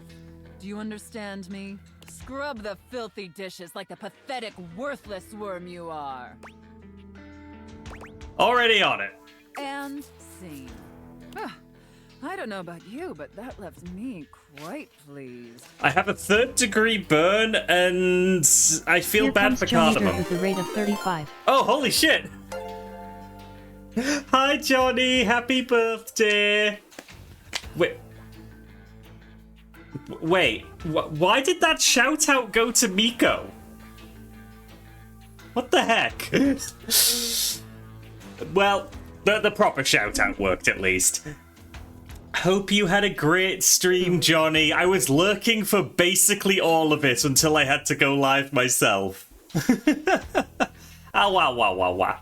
Do you understand me? Scrub the filthy dishes like the pathetic, worthless worm you are. Already on it. And scene. I don't know about you, but that left me quite pleased. I have a 3rd degree burn, and I feel Here bad comes for Johnny cardamom. with the rate of 35. Oh, holy shit! Hi, Johnny. Happy birthday. Wait. Why did that shout out go to Miko? What the heck? Well, the proper shout out worked at least. Hope you had a great stream, Johnny. I was lurking for basically all of it until I had to go live myself. Wow.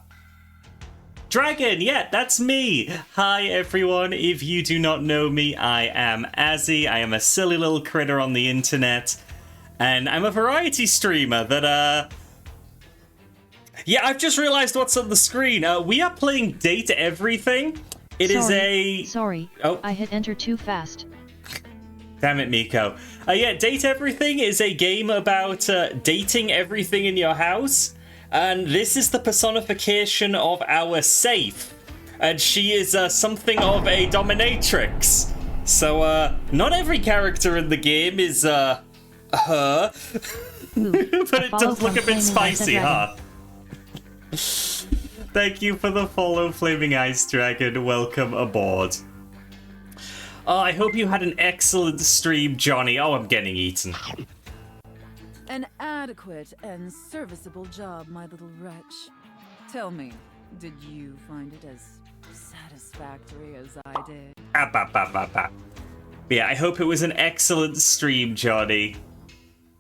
Dragon, yeah, that's me. Hi, everyone. If you do not know me, I am Azzy. I am a silly little critter on the internet. And I'm a variety streamer that, Yeah, I've just realized what's on the screen. We are playing Date Everything. It is a... Sorry, Oh. I hit enter too fast. Damn it, Miko. Yeah, Date Everything is a game about dating everything in your house. And this is the personification of our safe. And she is something of a dominatrix. So, not every character in the game is, her. But it does look a bit spicy, huh? Thank you for the follow, Flaming Ice Dragon. Welcome aboard. Oh, I hope you had an excellent stream, Johnny. Oh, I'm getting eaten. An adequate and serviceable job, my little wretch. Tell me, did you find it as satisfactory as I did? Yeah, I hope it was an excellent stream, Johnny.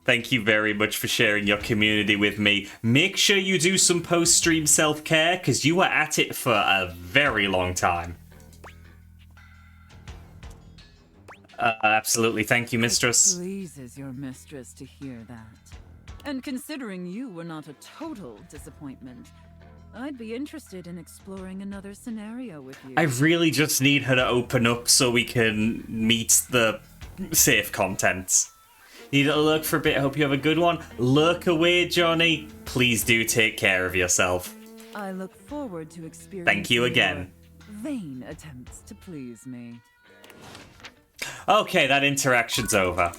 Thank you very much for sharing your community with me. Make sure you do some post-stream self-care, because you were at it for a very long time. Absolutely. Thank you, mistress. It pleases your mistress to hear that. And considering you were not a total disappointment, I'd be interested in exploring another scenario with you. I really just need her to open up so we can meet the safe contents. Need a lurk for a bit. Hope you have a good one. Lurk away, Johnny. Please do take care of yourself. I look forward to experiencing Thank you again. your vain attempts to please me. Okay, that interaction's over.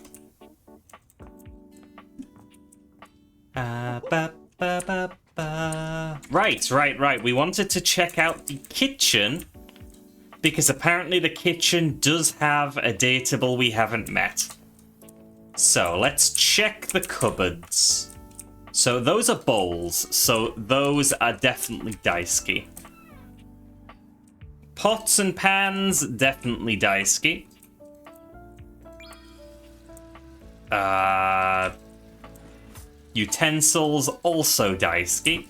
Right. We wanted to check out the kitchen because apparently the kitchen does have a dateable we haven't met. So let's check the cupboards. So those are bowls, so those are definitely Daisuke. Pots and pans, definitely Daisuke. Utensils, also Daisuke.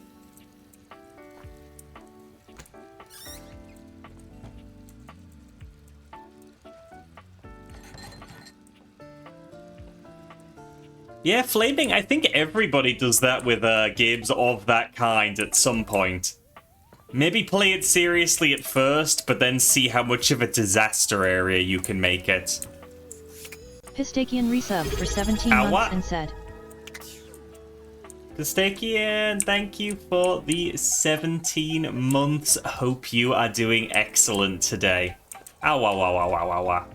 Yeah, flaming, I think everybody does that with games of that kind at some point. Maybe play it seriously at first, but then see how much of a disaster area you can make it. Pistachian resubbed for 17 months and said, Pistachian, thank you for the 17 months. Hope you are doing excellent today. Ow.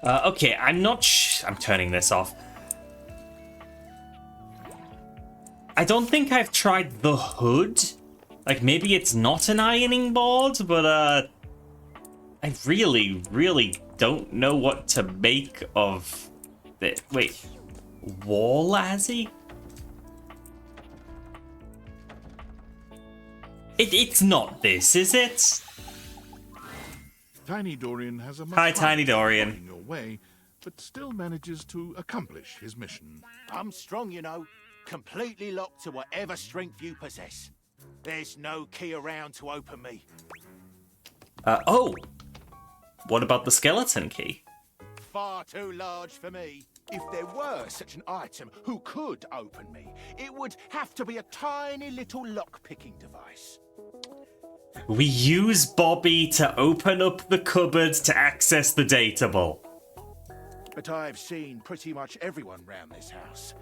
Okay, I'm turning this off. I don't think I've tried the hood. Like, maybe it's not an ironing board, but, I really don't know what to make of it. Wait, wall Azzy? It's not this, is it? Tiny Dorian has a much Hi, Tiny harder Dorian. time your way, but still manages to accomplish his mission. I'm strong, you know. Completely locked to whatever strength you possess. There's no key around to open me. Oh. What about the skeleton key? Far too large for me. If there were such an item who could open me, it would have to be a tiny little lock-picking device. We use Bobby to open up the cupboard to access the dateable. But I've seen pretty much everyone round this house,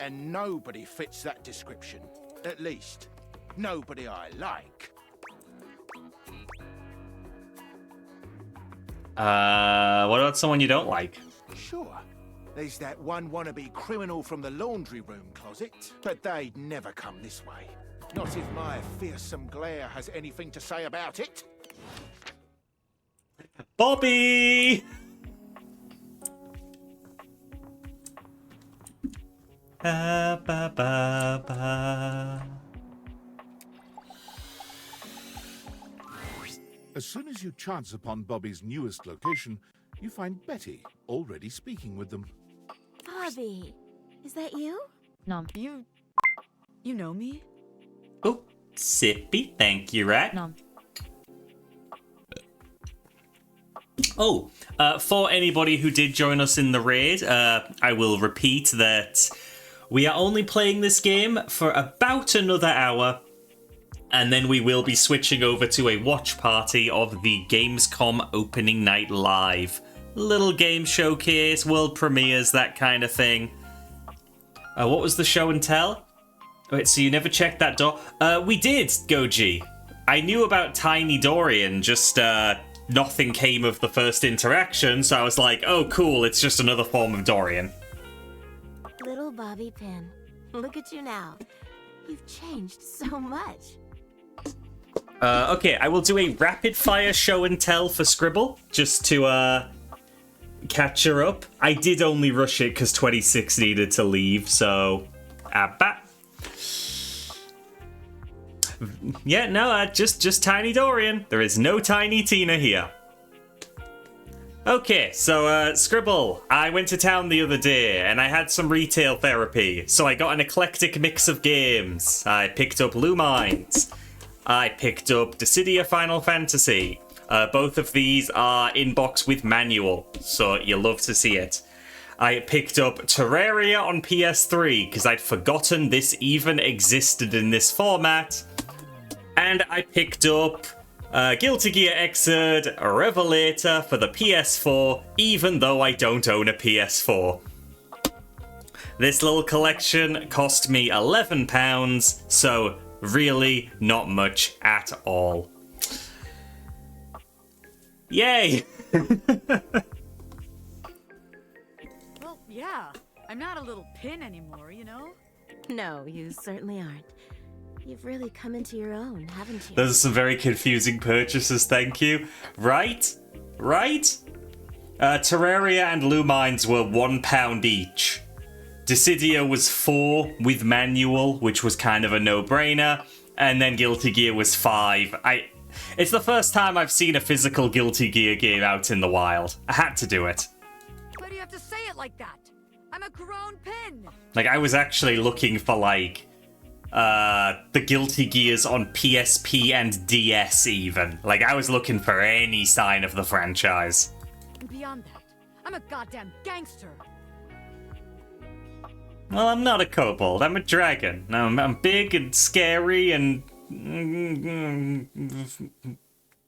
and nobody fits that description. At least, nobody I like. What about someone you don't like? Sure, there's that one wannabe criminal from the laundry room closet, but they'd never come this way. Not if my fearsome glare has anything to say about it. Bobby! As soon as you chance upon Bobby's newest location, you find Betty already speaking with them. Bobby, is that you? Nom. You know me? Oh, sippy, thank you, Rat. Nom. Oh, for anybody who did join us in the raid, I will repeat that we are only playing this game for about another hour, and then we will be switching over to a watch party of the Gamescom opening night live. Little game showcase, world premieres, that kind of thing. What was the show and tell? Wait, so you never checked that door? We did, Goji. I knew about Tiny Dorian, just, nothing came of the first interaction, so I was like, oh, cool, it's just another form of Dorian. Little Bobby Pin. Look at you now. You've changed so much. Okay, I will do a rapid-fire show and tell for Scribble, just to, catch her up. I did only rush it because 26 needed to leave, so... Yeah, no, just Tiny Dorian. There is no Tiny Tina here. Okay, so Scribble, I went to town the other day and I had some retail therapy, so I got an eclectic mix of games. I picked up Lumines. I picked up Dissidia Final Fantasy. Both of these are in box with manual, so you'll love to see it. I picked up Terraria on PS3 because I'd forgotten this even existed in this format. And I picked up Guilty Gear Xrd Revelator for the PS4, even though I don't own a PS4. This little collection cost me £11, so really not much at all. Yay! Well, yeah. I'm not a little pin anymore, you know? No, you certainly aren't. You've really come into your own, haven't you? Those are some very confusing purchases, thank you. Right? Terraria and Lumines were £1 each. Dissidia was 4 with manual, which was kind of a no-brainer. And then Guilty Gear was 5. It's the first time I've seen a physical Guilty Gear game out in the wild. I had to do it. Why do you have to say it like that? I'm a grown pin. Like, I was actually looking for, like, the Guilty Gears on PSP and DS even. Like, I was looking for any sign of the franchise. And beyond that, I'm a goddamn gangster. Well, I'm not a kobold, I'm a dragon. I'm big and scary and...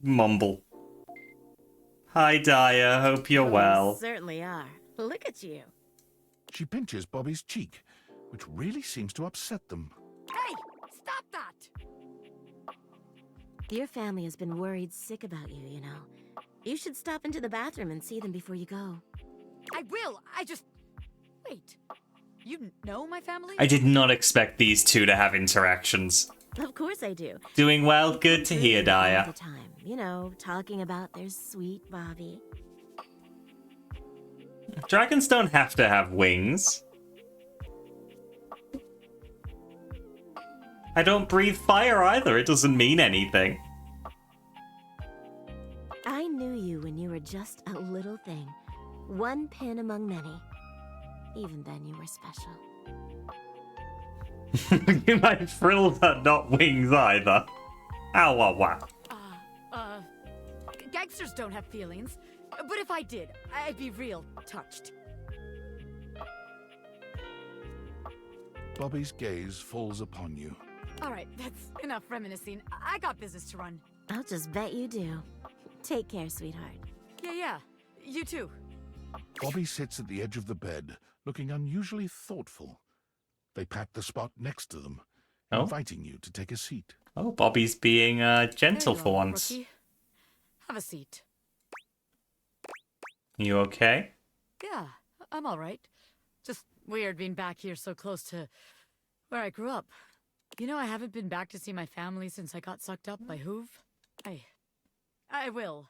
mumble. Hi, Daya, hope you're well. You certainly are. Look at you. She pinches Bobby's cheek, which really seems to upset them. Hey, stop that! Your family has been worried sick about you, you know. You should stop into the bathroom and see them before you go. I will, Wait, you know my family? I did not expect these two to have interactions. Of course I do. Doing well, good to hear, All Daya. the time, you know, talking about their sweet Bobby. Dragons don't have to have wings. I don't breathe fire either, it doesn't mean anything. I knew you when you were just a little thing. One pin among many. Even then you were special. You might frills are not wings either. Ow, wow, wow. Gangsters don't have feelings. But if I did, I'd be real touched. Bobby's gaze falls upon you. Alright, that's enough reminiscing. I got business to run. I'll just bet you do. Take care, sweetheart. Yeah, you too. Bobby sits at the edge of the bed, looking unusually thoughtful. They pat the spot next to them, inviting you to take a seat. Oh, Bobby's being gentle There you for are, once. rookie. Have a seat. You okay? Yeah, I'm alright. Just weird being back here so close to where I grew up. You know, I haven't been back to see my family since I got sucked up by Hoove. I will.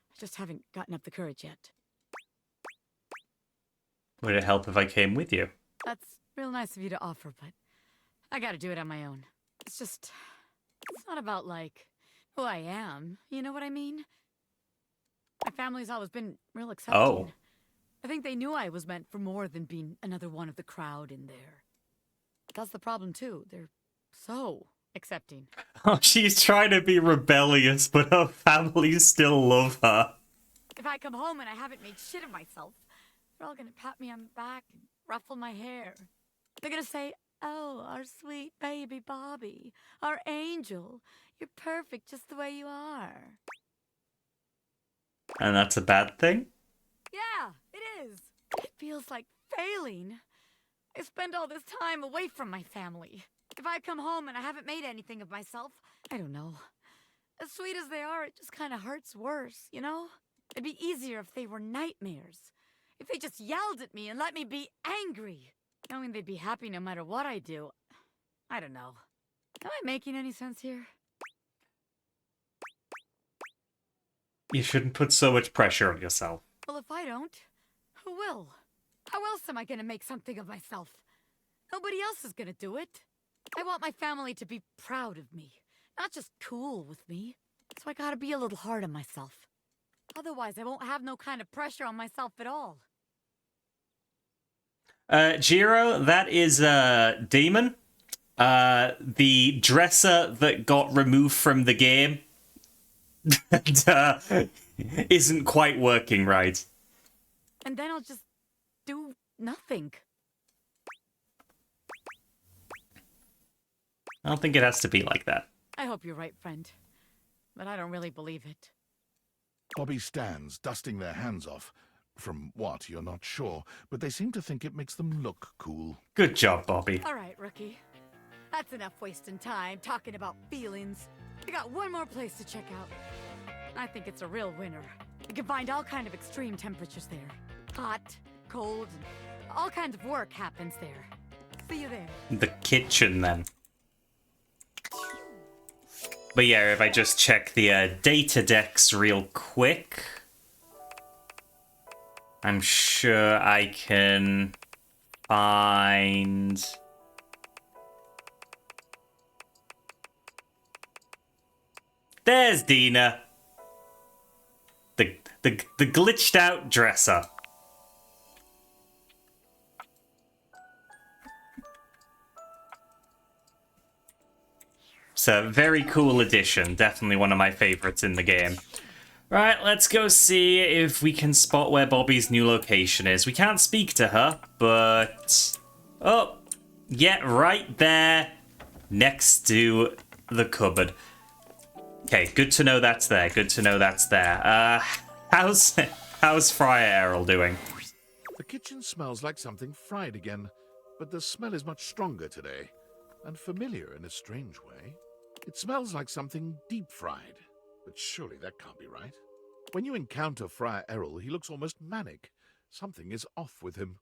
I just haven't gotten up the courage yet. Would it help if I came with you? That's real nice of you to offer, but I gotta do it on my own. It's not about, like, who I am. You know what I mean? My family's always been real accepting. Oh. I think they knew I was meant for more than being another one of the crowd in there. That's the problem, too. They're so accepting. Oh, she's trying to be rebellious, but her family still love her. If I come home and I haven't made shit of myself, they're all gonna pat me on the back and ruffle my hair. They're gonna say, "Oh, our sweet baby Bobby, our angel. You're perfect just the way you are." And that's a bad thing? Yeah, it is. It feels like failing. I spend all this time away from my family. If I come home and I haven't made anything of myself, I don't know. As sweet as they are, it just kind of hurts worse, you know? It'd be easier if they were nightmares. If they just yelled at me and let me be angry. Knowing they'd be happy no matter what I do. I don't know. Am I making any sense here? You shouldn't put so much pressure on yourself. Well, if I don't, who will? How else am I gonna make something of myself? Nobody else is gonna do it. I want my family to be proud of me, not just cool with me. So I gotta be a little hard on myself. Otherwise, I won't have no kind of pressure on myself at all. Jiro, that is Demon. The dresser that got removed from the game and, isn't quite working right. And then I'll just do nothing. I don't think it has to be like that. I hope you're right, friend. But I don't really believe it. Bobby stands, dusting their hands off. From what, you're not sure, but they seem to think it makes them look cool. Good job, Bobby. All right, rookie. That's enough wasting time talking about feelings. We got one more place to check out. I think it's a real winner. You can find all kind of extreme temperatures there. Hot, cold, and all kinds of work happens there. See you there. The kitchen, then. But yeah, if I just check the data decks real quick, I'm sure I can find... There's Dina. The glitched out dresser. It's a very cool addition. Definitely one of my favorites in the game. Right, let's go see if we can spot where Bobby's new location is. We can't speak to her, but... Oh, yeah, right there, next to the cupboard. Okay, good to know that's there. Good to know that's there. How's Friar Errol doing? The kitchen smells like something fried again, but the smell is much stronger today, and familiar in a strange way. It smells like something deep-fried, but surely that can't be right. When you encounter Friar Errol, he looks almost manic. Something is off with him.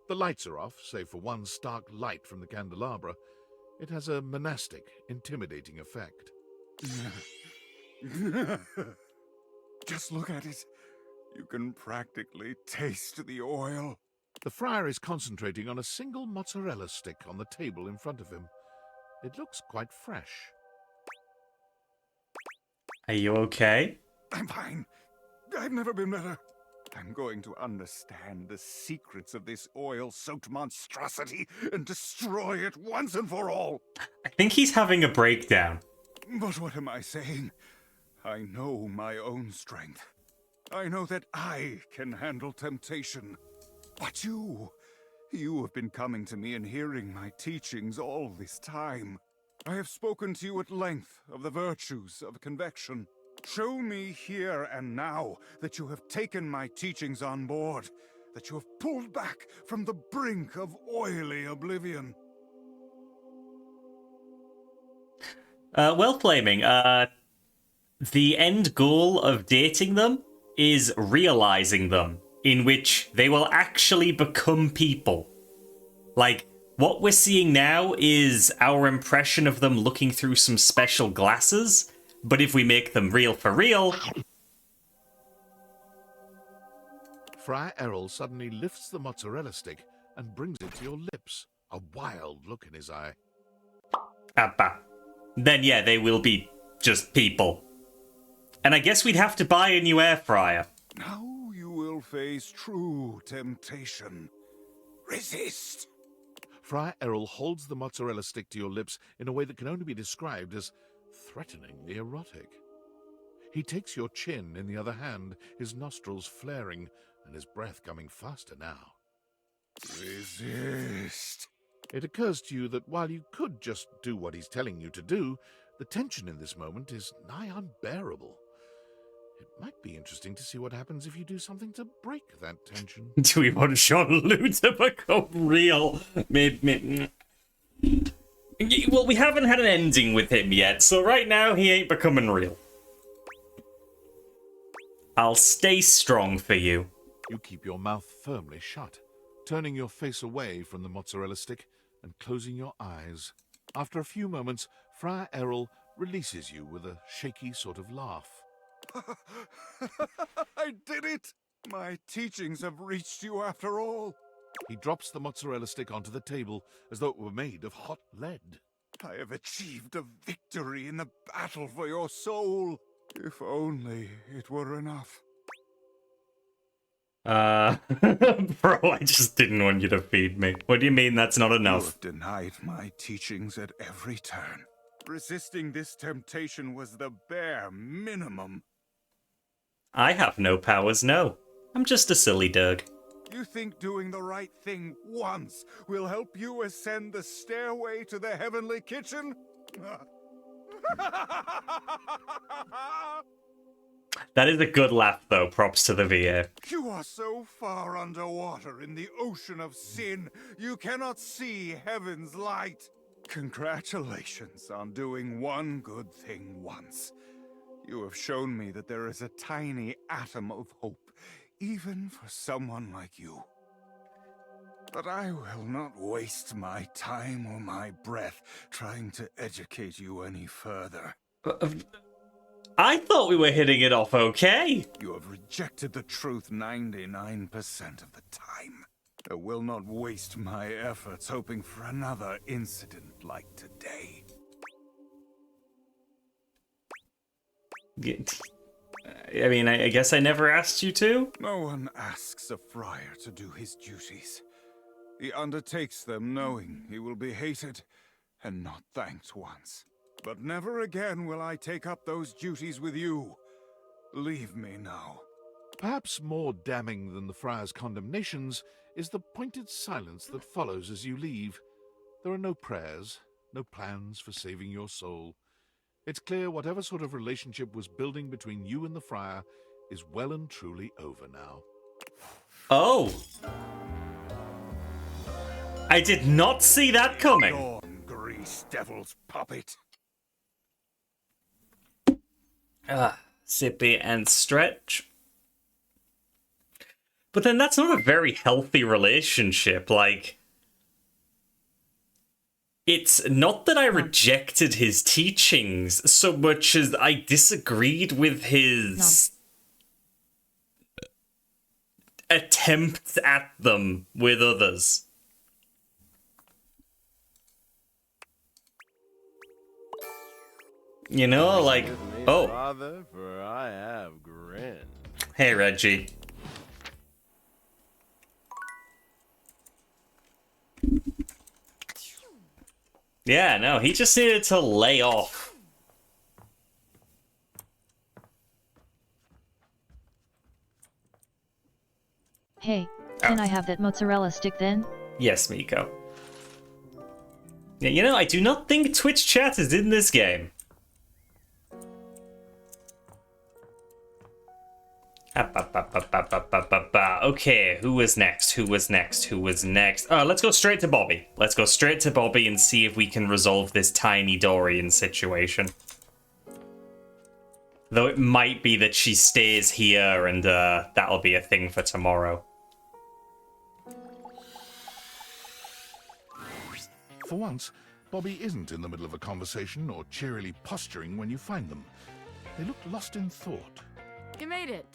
The lights are off, save for one stark light from the candelabra. It has a monastic, intimidating effect. Just look at it. You can practically taste the oil. The friar is concentrating on a single mozzarella stick on the table in front of him. It looks quite fresh. Are you okay? I'm fine. I've never been better. I'm going to understand the secrets of this oil-soaked monstrosity and destroy it once and for all. I think he's having a breakdown. But what am I saying? I know my own strength. I know that I can handle temptation. But you have been coming to me and hearing my teachings all this time. I have spoken to you at length of the virtues of convection. Show me here and now that you have taken my teachings on board, that you have pulled back from the brink of oily oblivion. Well, Flaming, the end goal of dating them is realizing them, in which they will actually become people. Like, what we're seeing now is our impression of them looking through some special glasses, but if we make them real for real... Friar Errol suddenly lifts the mozzarella stick and brings it to your lips, a wild look in his eye. Abba. Then yeah, they will be just people. And I guess we'd have to buy a new air fryer. Now you will face true temptation. Resist! Friar Errol holds the mozzarella stick to your lips in a way that can only be described as threateningly erotic. He takes your chin in the other hand, his nostrils flaring and his breath coming faster now. Resist! It occurs to you that while you could just do what he's telling you to do, the tension in this moment is nigh unbearable. It might be interesting to see what happens if you do something to break that tension. Do we want Jean-Loup to become real? Well, we haven't had an ending with him yet, so right now he ain't becoming real. I'll stay strong for you. You keep your mouth firmly shut, turning your face away from the mozzarella stick and closing your eyes. After a few moments, Friar Errol releases you with a shaky sort of laugh. I did it! My teachings have reached you after all. He drops the mozzarella stick onto the table as though it were made of hot lead. I have achieved a victory in the battle for your soul. If only it were enough. Bro, I just didn't want you to feed me. What do you mean that's not You enough? have denied my teachings at every turn. Resisting this temptation was the bare minimum. I have no powers, no. I'm just a silly Derg. You think doing the right thing once will help you ascend the stairway to the heavenly kitchen? That is a good laugh, though. Props to the VA. You are so far underwater in the ocean of sin, you cannot see heaven's light. Congratulations on doing one good thing once. You have shown me that there is a tiny atom of hope, even for someone like you. But I will not waste my time or my breath trying to educate you any further. I thought we were hitting it off okay. You have rejected the truth 99% of the time. I will not waste my efforts hoping for another incident like today. I mean, I guess I never asked you to. No one asks a friar to do his duties. He undertakes them knowing he will be hated and not thanked once. But never again will I take up those duties with you. Leave me now. Perhaps more damning than the friar's condemnations is the pointed silence that follows as you leave. There are no prayers, no plans for saving your soul. It's clear whatever sort of relationship was building between you and the friar is well and truly over now. Oh. I did not see that coming. Dawn, grease devil's puppet. Sippy and stretch. But then that's not a very healthy relationship. Like, it's not that I rejected his teachings so much as I disagreed with his attempts at them with others. You know, like, oh. Father, for I have grin. Hey, Reggie. Yeah, no, he just needed to lay off. Hey, can I have that mozzarella stick then? Yes, Miko. Yeah, you know, I do not think Twitch chat is in this game. Okay, who was next? Who was next? Who was next? Let's go straight to Bobby. Let's go straight to Bobby and see if we can resolve this tiny Dorian situation. Though it might be that she stays here and that'll be a thing for tomorrow. For once, Bobby isn't in the middle of a conversation or cheerily posturing when you find them. They look lost in thought. You made it.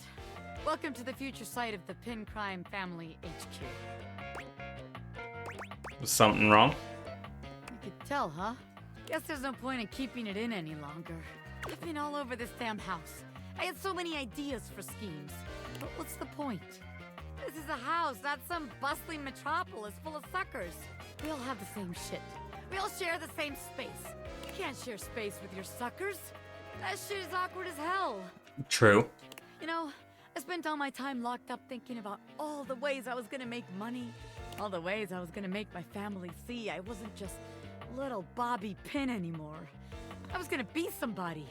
Welcome to the future site of the Pin Crime Family HQ. Was something wrong? You could tell, huh? Guess there's no point in keeping it in any longer. I've been all over this damn house. I had so many ideas for schemes. But what's the point? This is a house, not some bustling metropolis full of suckers. We all have the same shit. We all share the same space. You can't share space with your suckers. That shit is awkward as hell. True. You know, I spent all my time locked up thinking about all the ways I was gonna make money, all the ways I was gonna make my family see I wasn't just little Bobby Pin anymore. I was gonna be somebody.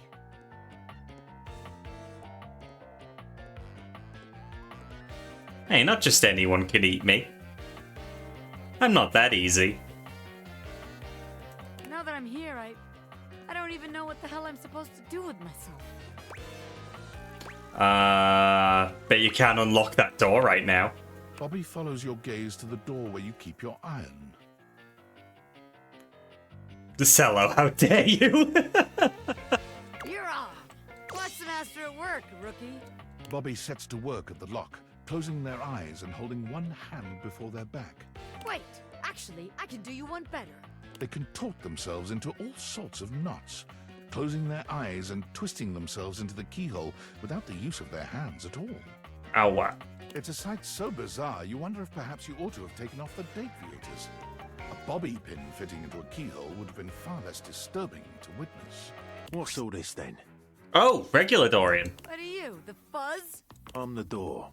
Hey, not just anyone can eat me. I'm not that easy. Now that I'm here, I don't even know what the hell I'm supposed to do with myself. Bet you can't unlock that door right now. Bobby follows your gaze to the door where you keep your iron. DeCello, how dare you? You're on! Watch the master at work, rookie. Bobby sets to work at the lock, closing their eyes and holding one hand before their back. Wait, actually, I can do you one better. They contort themselves into all sorts of knots, closing their eyes and twisting themselves into the keyhole without the use of their hands at all. Oh, what? It's a sight so bizarre, you wonder if perhaps you ought to have taken off the date viators. A bobby pin fitting into a keyhole would have been far less disturbing to witness. What's all this then? Oh, regular Dorian. What are you, the fuzz? I'm the door.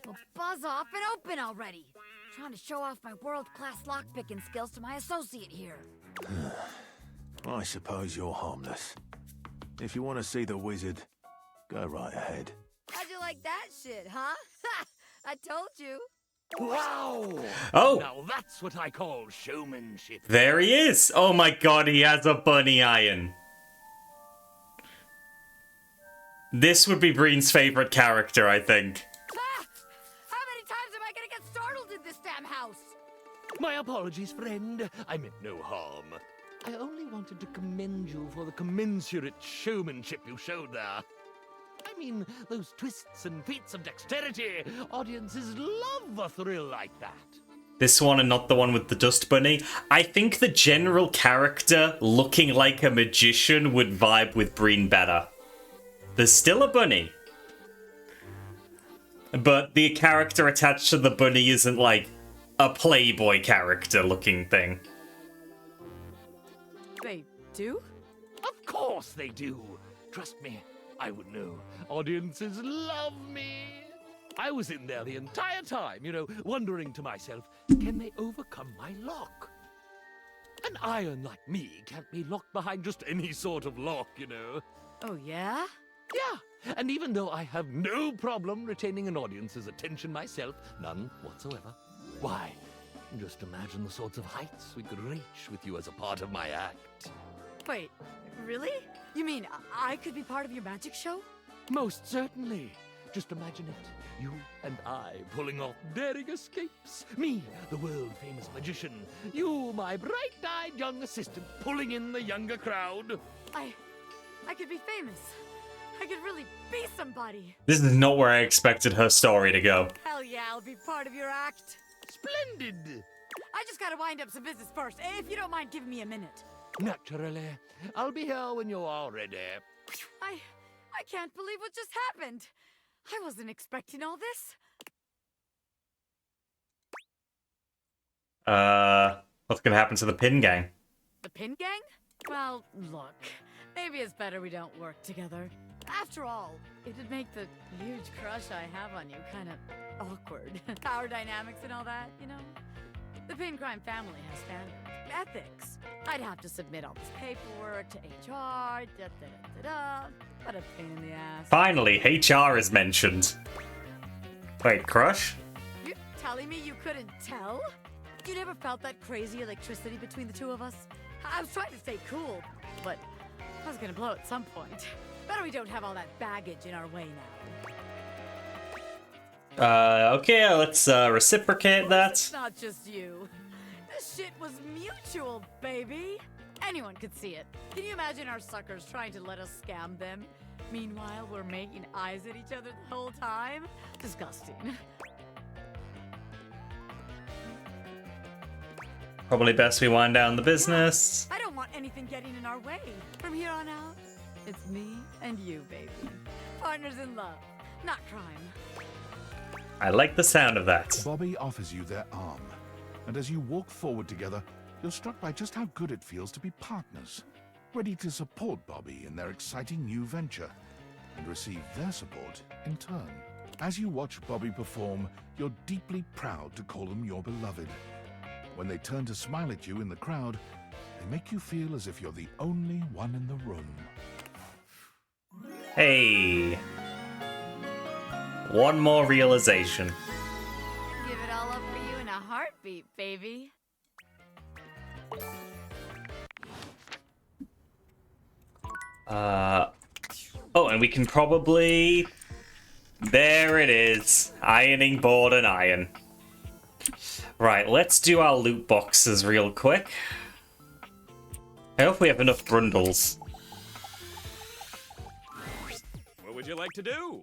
Well, buzz off and open already. Trying to show off my world-class lockpicking skills to my associate here. I suppose you're harmless. If you want to see the wizard, go right ahead. How'd you like that shit, huh? I told you. Wow! Oh, Now that's what I call showmanship. there he is. Oh my god, he has a bunny iron. This would be Breen's favorite character, I think. Ah! How many times am I gonna get startled in this damn house? My apologies, friend. I meant no harm. I only wanted to commend you for the commensurate showmanship you showed there. I mean, those twists and feats of dexterity. Audiences love a thrill like that. This one and not the one with the dust bunny. I think the general character looking like a magician would vibe with Breen better. There's still a bunny. But the character attached to the bunny isn't like a Playboy character looking thing. They do? Of course they do. Trust me, I would know. Audiences love me. I was in there the entire time, you know, wondering to myself, can they overcome my lock? An iron like me can't be locked behind just any sort of lock, you know. Oh, yeah? Yeah, and even though I have no problem retaining an audience's attention myself, none whatsoever, why, just imagine the sorts of heights we could reach with you as a part of my act. Wait, really? You mean I could be part of your magic show? Most certainly. Just imagine it. You and I pulling off daring escapes. Me, the world-famous magician. You, my bright-eyed young assistant, pulling in the younger crowd. I could be famous. I could really be somebody. This is not where I expected her story to go. Hell yeah, I'll be part of your act. Splendid! I just gotta wind up some business first, if you don't mind giving me a minute. Naturally. I'll be here when you're all ready. I can't believe what just happened. I wasn't expecting all this. What's gonna happen to the Pin Gang? The Pin Gang? Well, look. Maybe it's better we don't work together. After all, it'd make the huge crush I have on you kind of awkward. Power dynamics and all that, you know? The Pin Crime family has standards, ethics. I'd have to submit all this paperwork to HR, da-da-da-da-da. What a pain in the ass. Finally, HR is mentioned. Wait, crush? You telling me you couldn't tell? You never felt that crazy electricity between the two of us? I was trying to stay cool, but I was gonna blow at some point. Better we don't have all that baggage in our way now. Okay, let's reciprocate that. It's not just you. This shit was mutual, baby. Anyone could see it. Can you imagine our suckers trying to let us scam them? Meanwhile, we're making eyes at each other the whole time? Disgusting. Probably best we wind down the business. I don't want anything getting in our way. From here on out, it's me and you, baby. Partners in love, not crime. I like the sound of that. Bobby offers you their arm, and as you walk forward together, you're struck by just how good it feels to be partners, ready to support Bobby in their exciting new venture, and receive their support in turn. As you watch Bobby perform, you're deeply proud to call them your beloved. When they turn to smile at you in the crowd, they make you feel as if you're the only one in the room. Hey. One more realization. Give it all up for you in a heartbeat, baby. Oh, and we can probably... There it is. Ironing board and iron. Right, let's do our loot boxes real quick. I hope we have enough brundles. What would you like to do?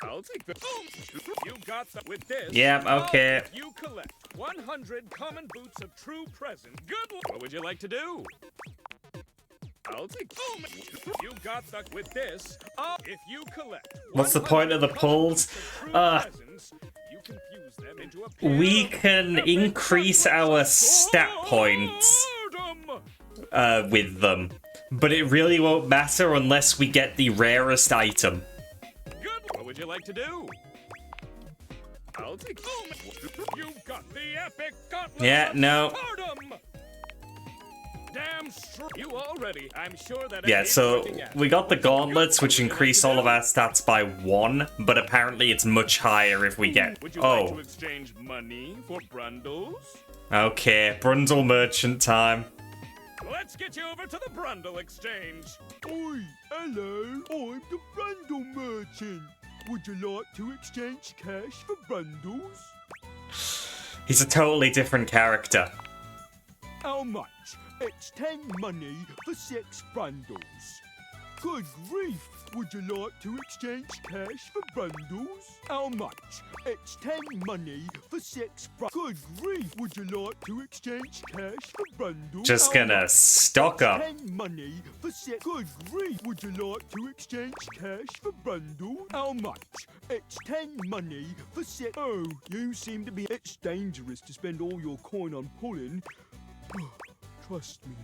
I'll take the... You got that with this. Yep, okay. You collect 100 common boots of true present. Good. What would you like to do? I'll take. You got the with this. If you collect. What's the point of the pulls? You can fuse them into a We can increase our stat points with them, but it really won't matter unless we get the rarest item. Good. What would you like to do? I'll take. You've got the epic gauntlet. Yeah, no. Damn straight. You already. I'm sure that. Yeah, so we got the gauntlets, which increase all of our stats by 1, but apparently it's much higher if we get. Would you like to exchange money for Brundles? Okay, Brundle merchant time. Let's get you over to the Brundle exchange. Oi, hello, I'm the Brundle merchant. Would you like to exchange cash for bundles? He's a totally different character. How much? It's 10 money for 6 bundles. Good grief! Would you like to exchange cash for bundles? How much? It's 10 money for 6 Good grief! Would you like to exchange cash for bundles? Just gonna stock up. 10 money for 6. Good grief! Would you like to exchange cash for bundles? How much? It's 10 money for 6. Oh, you seem to be. It's dangerous to spend all your coin on pulling. Trust me.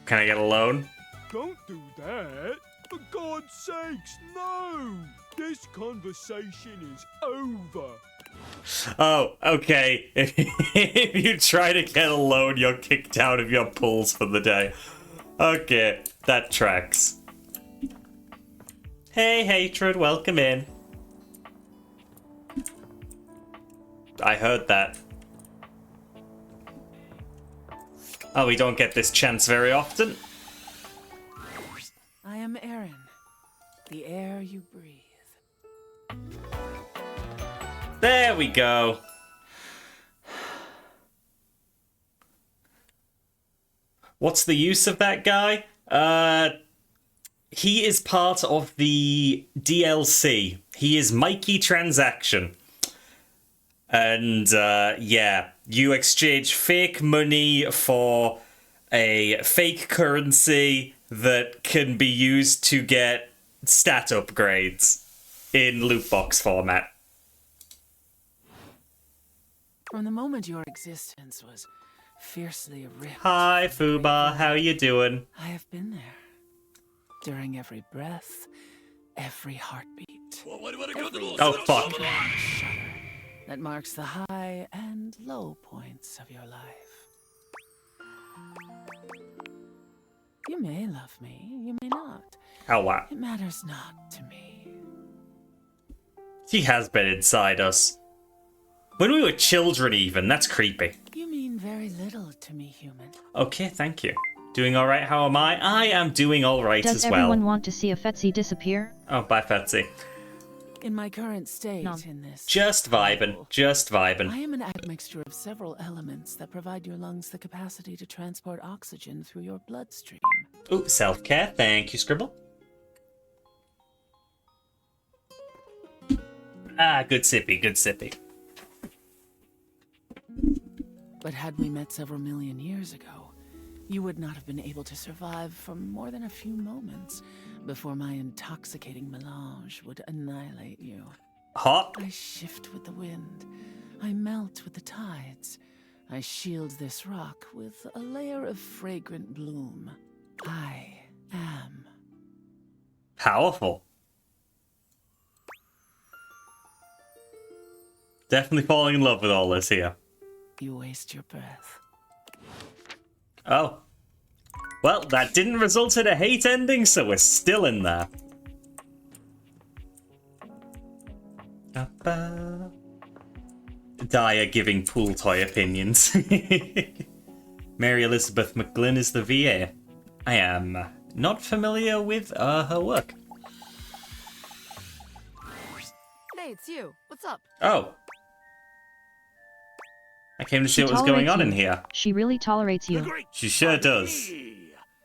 Can I get a loan? Don't do that. For God's sakes, no! This conversation is over. Oh, okay. If you try to get a loan, you're kicked out of your pools for the day. Okay, that tracks. Hey, Hatred, welcome in. I heard that. Oh, we don't get this chance very often. I am Aaron, the air you breathe. There we go. What's the use of that guy? He is part of the DLC. He is Mikey Transaction. And, yeah, you exchange fake money for a fake currency that can be used to get stat upgrades in loot box format. From the moment your existence was fiercely ripped. Hi, Fubar, how you doing? I have been there. During every breath, every heartbeat. Oh, fuck. Shudder that marks the high and low points of your life. You may love me, you may not. Oh, wow. It matters not to me. He has been inside us. When we were children, even. That's creepy. You mean very little to me, human. Okay, thank you. Doing alright, how am I? I am doing alright as well. Does everyone want to see a Fetsy disappear? Oh, bye, Fetsy. In my current state, in this... Just vibing, just vibing. I am an admixture of several elements that provide your lungs the capacity to transport oxygen through your bloodstream. Ooh, self-care. Thank you, Scribble. Ah, good sippy, good sippy. But had we met several million years ago, you would not have been able to survive for more than a few moments before my intoxicating melange would annihilate you. Hot? I shift with the wind. I melt with the tides. I shield this rock with a layer of fragrant bloom. I am. Powerful. Definitely falling in love with all this here. You waste your breath. Oh. Well, that didn't result in a hate ending, so we're still in there. Dyer giving pool toy opinions. Mary Elizabeth McGlynn is the VA. I am not familiar with her work. Hey, it's you. What's up? Oh. I came to see what was going on in here. She really tolerates you. She sure does.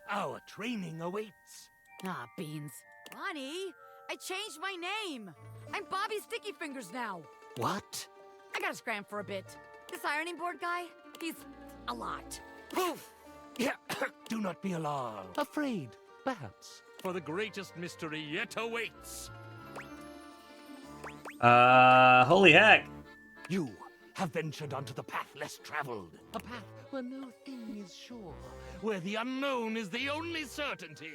Our training awaits. Ah, beans. Bonnie, I changed my name. I'm Bobby Sticky Fingers now. What? I gotta scram for a bit. This ironing board guy, he's a lot. Poof! Do not be alarmed. Afraid, perhaps. For the greatest mystery yet awaits. Holy heck. You have ventured onto the path less traveled. A path where no thing is sure, where the unknown is the only certainty.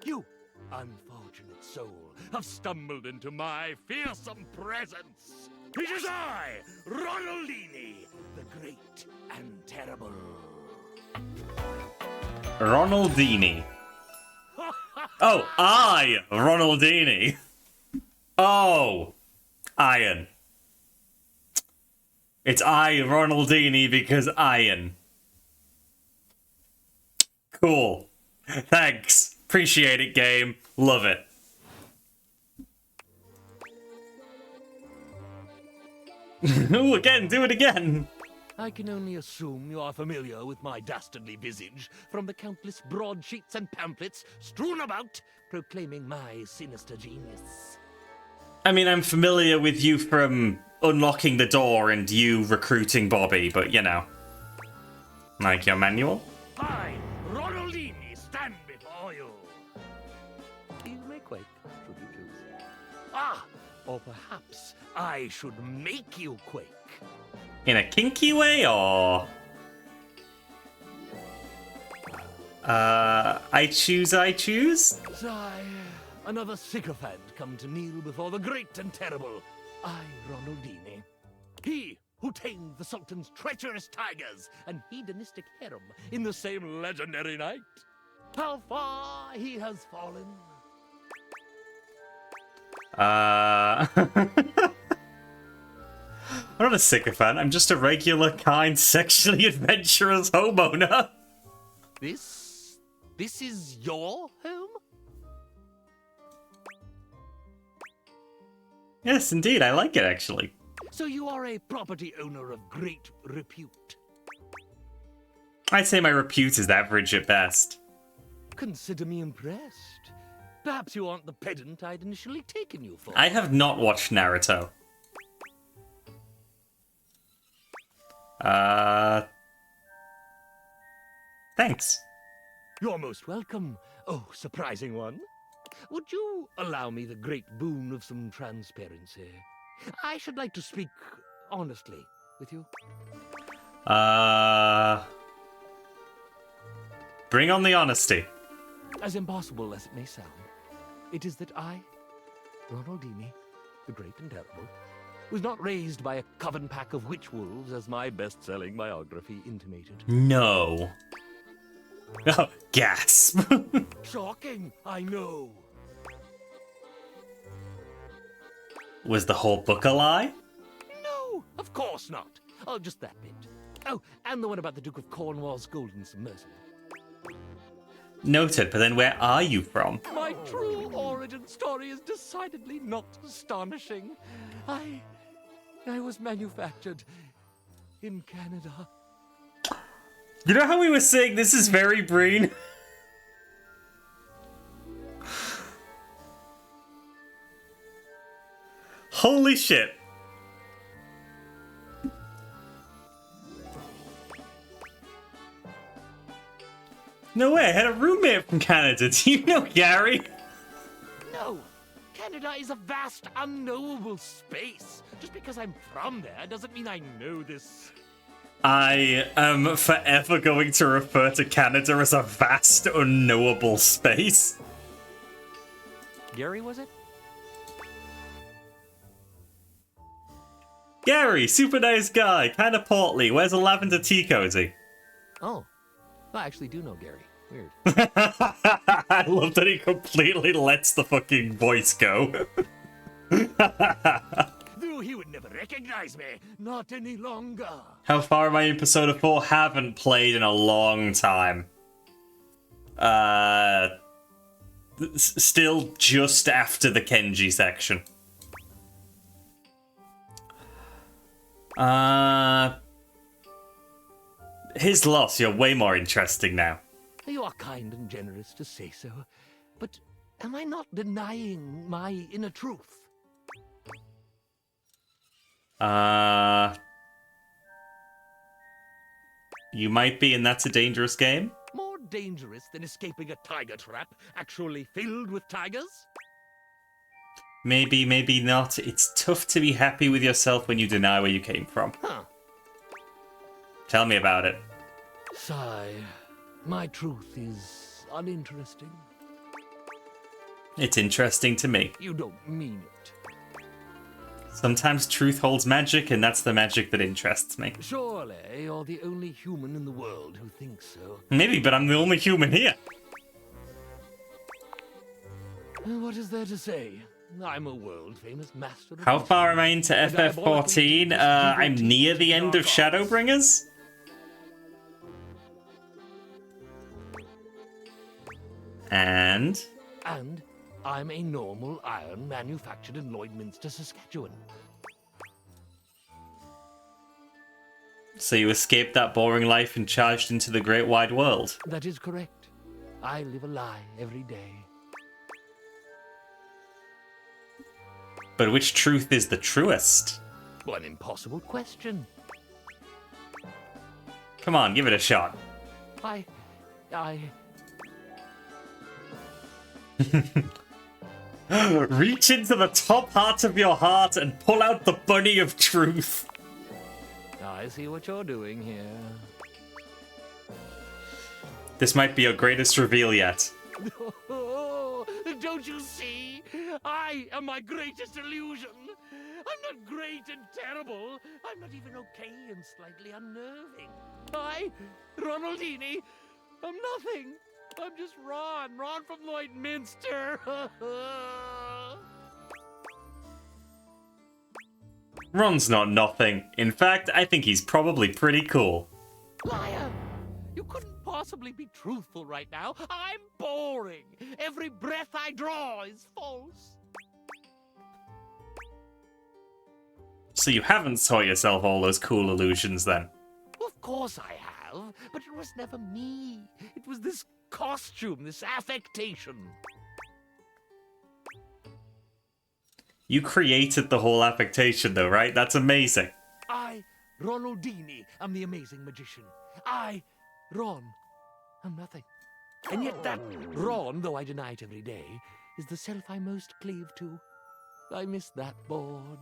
You, unfortunate soul, Have stumbled into my fearsome presence. It is I, Ronaldini, the great and terrible. Ronaldini. Oh, Ronaldini. Oh, Iron. It's Ronaldini because Iron. Cool. Thanks. Appreciate it, game. Love it. Ooh, again, do it again. I can only assume you are familiar with my dastardly visage from the countless broadsheets and pamphlets strewn about proclaiming my sinister genius. I mean, I'm familiar with you from unlocking the door and you recruiting Bobby, but you know. Like your manual? I, Ronaldini, stand before you. You may quake, should you choose. Or perhaps I should make you quake. In a kinky way, or... I choose. Sigh, another sycophant come to kneel before the great and terrible, I, Ronaldini. He who tamed the Sultan's treacherous tigers and hedonistic harem in the same legendary night. How far he has fallen. I'm not a sycophant, I'm just a regular, kind, sexually adventurous homeowner. This is your home? Yes, indeed, I like it, actually. So you are a property owner of great repute. I'd say my repute is average at best. Consider me impressed. Perhaps you aren't the pedant I'd initially taken you for. I have not watched Naruto. Thanks. You're most welcome, oh surprising one. Would you allow me the great boon of some transparency? I should like to speak honestly with you. Bring on the honesty. As impossible as it may sound, it is that I, Ronaldini, the great and terrible, was not raised by a coven pack of witch wolves, as my best-selling biography intimated. No. Oh, gasp. Shocking, I know. Was the whole book a lie? No, of course not. Oh, just that bit. Oh, and the one about the Duke of Cornwall's golden submersible. Noted, but then where are you from? My true origin story is decidedly not astonishing. I was manufactured in Canada. You know how we were saying this is very Breen? Holy shit. No way, I had a roommate from Canada. Do you know Gary? No, Canada is a vast, unknowable space. Just because I'm from there doesn't mean I know this. I am forever going to refer to Canada as a vast, unknowable space. Gary, was it? Gary, super nice guy, kind of portly, wears a lavender tea cozy. Oh, I actually do know Gary. Weird. I love that he completely lets the fucking voice go. Though he would never recognize me, not any longer. How far am I in Persona 4? Haven't played in a long time. Still just after the Kenji section. His loss, you're way more interesting now. You are kind and generous to say so, but am I not denying my inner truth? You might be, and that's a dangerous game? More dangerous than escaping a tiger trap actually filled with tigers? Maybe, maybe not. It's tough to be happy with yourself when you deny where you came from. Huh. Tell me about it. Sigh. My truth is uninteresting. It's interesting to me. You don't mean it. Sometimes truth holds magic, and that's the magic that interests me. Surely you're the only human in the world who thinks so. Maybe, but I'm the only human here. What is there to say? I'm a world-famous master of How far am I into FF14? I'm near the end of Shadowbringers. And I'm a normal iron manufactured in Lloydminster, Saskatchewan. So you escaped that boring life and charged into the great wide world. That is correct. I live a lie every day. But which truth is the truest? An impossible question. Come on, give it a shot. I... Reach into the top part of your heart and pull out the bunny of truth. I see what you're doing here. This might be your greatest reveal yet. Don't you see? I am my greatest illusion. I'm not great and terrible. I'm not even okay and slightly unnerving. I, Ronaldini, I'm nothing. I'm just Ron from Lloydminster. Ron's not nothing. In fact, I think he's probably pretty cool. Liar! You couldn't possibly be truthful right now. I'm boring. Every breath I draw is false. So you haven't taught yourself all those cool illusions then? Of course I have, but it was never me. It was this costume, this affectation. You created the whole affectation though, right? That's amazing. I, Ronaldini, am the amazing magician. I, Ron, am nothing. And yet that Ron, though I deny it every day, is the self I most cleave to. I miss that board.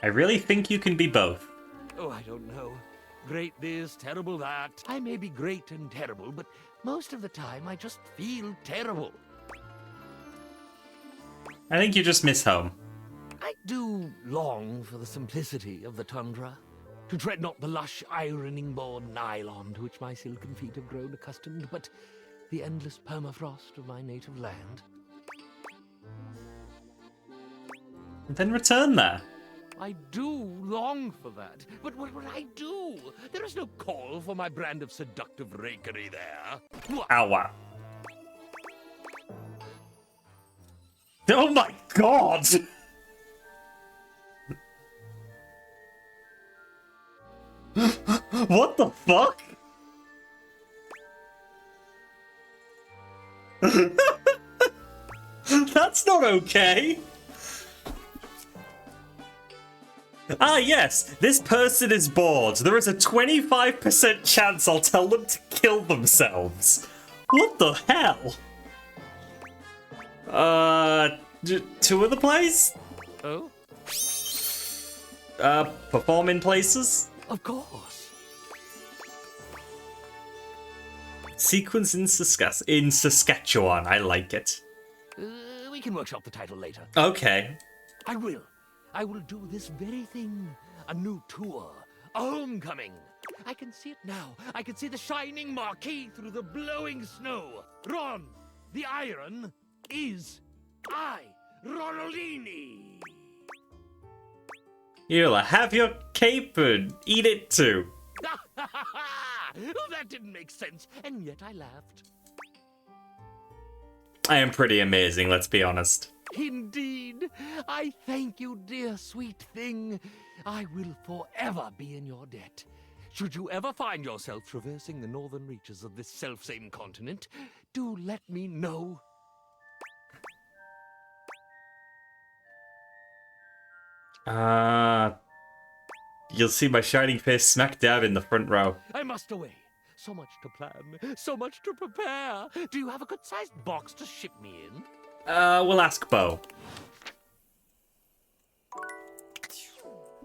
I really think you can be both. Oh, I don't know. Great this, terrible that. I may be great and terrible, but most of the time I just feel terrible. I think you just miss home. I do long for the simplicity of the tundra, to tread not the lush ironing board nylon to which my silken feet have grown accustomed, but the endless permafrost of my native land. And then return there. I do long for that, but what would I do? There is no call for my brand of seductive rakery there. Ow, wow. Oh my god! What the fuck? That's not okay! Ah yes, this person is bored. There is a 25% chance I'll tell them to kill themselves. What the hell? Two of the plays? Oh? Perform in places? Of course. Sequence in Saskatchewan. I like it. We can workshop the title later. Okay. I will. I will do this very thing. A new tour. A homecoming. I can see it now. I can see the shining marquee through the blowing snow. Ron, the iron, is I, Ronaldini. You'll have your cape and eat it too. That didn't make sense, and yet I laughed. I am pretty amazing, let's be honest. Indeed. I thank you, dear sweet thing. I will forever be in your debt. Should you ever find yourself traversing the northern reaches of this selfsame continent, do let me know. You'll see my shining face smack dab in the front row. I must away. So much to plan, so much to prepare. Do you have a good-sized box to ship me in? We'll ask Bo.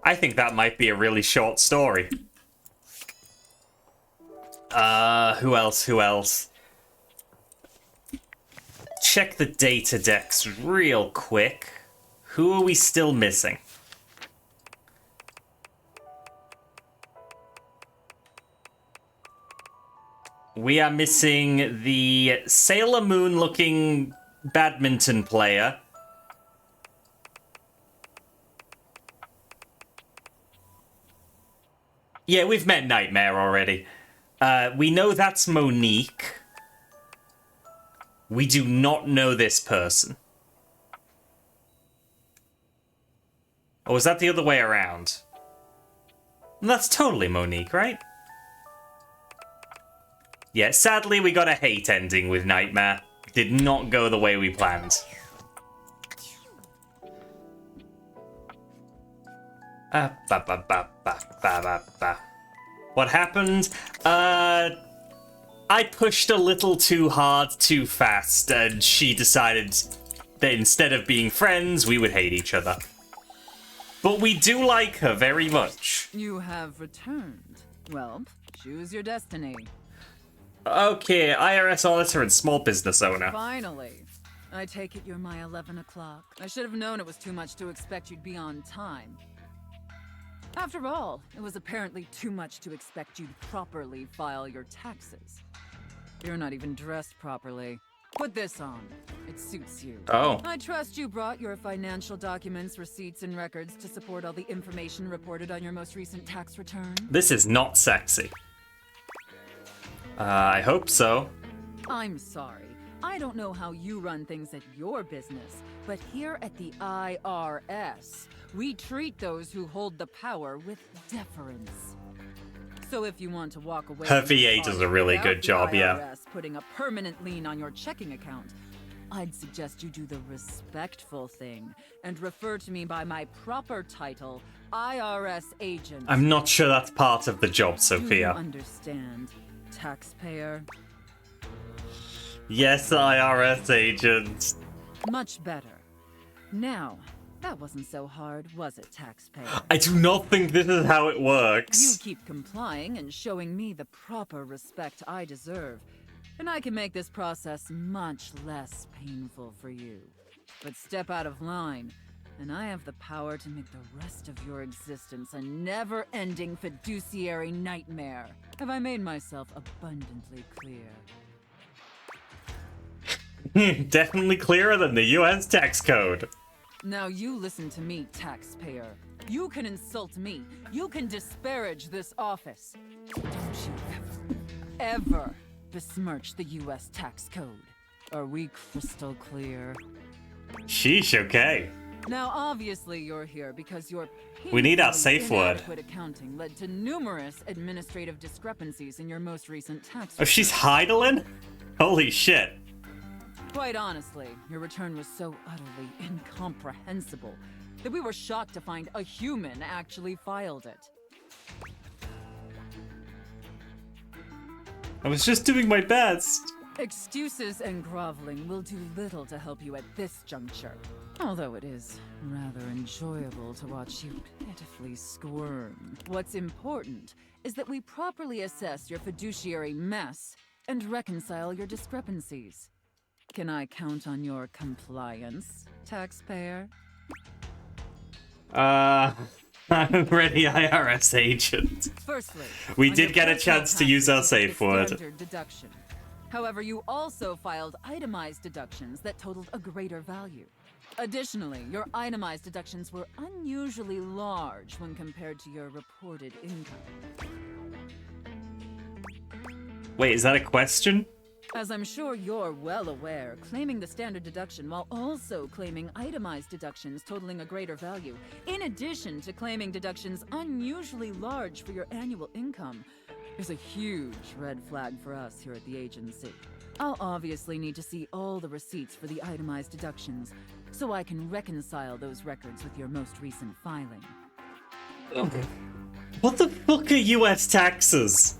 I think that might be a really short story. Who else? Check the data decks real quick. Who are we still missing? We are missing the Sailor Moon looking badminton player. Yeah, we've met Nightmare already. We know that's Monique. We do not know this person. Or was that the other way around? That's totally Monique, right? Yeah, sadly we got a hate ending with Nightmare. Did not go the way we planned. What happened? I pushed a little too hard, too fast, and she decided that instead of being friends, we would hate each other. But we do like her very much. You have returned. Well, choose your destiny. Okay, IRS auditor and small business owner. Finally. I take it you're my 11 o'clock. I should have known it was too much to expect you'd be on time. After all, it was apparently too much to expect you'd properly file your taxes. You're not even dressed properly. Put this on. It suits you. Oh. I trust you brought your financial documents, receipts, and records to support all the information reported on your most recent tax return. This is not sexy. I hope so. I'm sorry. I don't know how you run things at your business, but here at the IRS, we treat those who hold the power with deference. So if you want to walk away, Her VA does a really good job, yeah. Putting a permanent lien on your checking account, I'd suggest you do the respectful thing and refer to me by my proper title, IRS agent. I'm not sure that's part of the job, Sophia. Do you understand, taxpayer? Yes, IRS agent. Much better. Now, that wasn't so hard, was it, taxpayer? I do not think this is how it works. You keep complying and showing me the proper respect I deserve, and I can make this process much less painful for you. But step out of line, and I have the power to make the rest of your existence a never-ending fiduciary nightmare. Have I made myself abundantly clear? Definitely clearer than the US tax code. Now you listen to me, taxpayer. You can insult me. You can disparage this office. Don't you ever besmirch the US tax code. Are we crystal clear? Sheesh, okay. Now obviously you're here because your We need our safe word. inadequate accounting led to numerous administrative discrepancies in your most recent tax Oh, she's Heidelin? Holy shit. Quite honestly, your return was so utterly incomprehensible that we were shocked to find a human actually filed it. I was just doing my best. Excuses and groveling will do little to help you at this juncture. Although it is rather enjoyable to watch you pitifully squirm. What's important is that we properly assess your fiduciary mess and reconcile your discrepancies. Can I count on your compliance, taxpayer? I'm ready, IRS agent. Firstly, we on did your get a personal chance to use our taxes, safe it's word. standard deduction. However, you also filed itemized deductions that totaled a greater value. Additionally, your itemized deductions were unusually large when compared to your reported income. Wait, is that a question? As I'm sure you're well aware, claiming the standard deduction while also claiming itemized deductions totaling a greater value, in addition to claiming deductions unusually large for your annual income, is a huge red flag for us here at the agency. I'll obviously need to see all the receipts for the itemized deductions, so I can reconcile those records with your most recent filing. Okay. What the fuck are US taxes?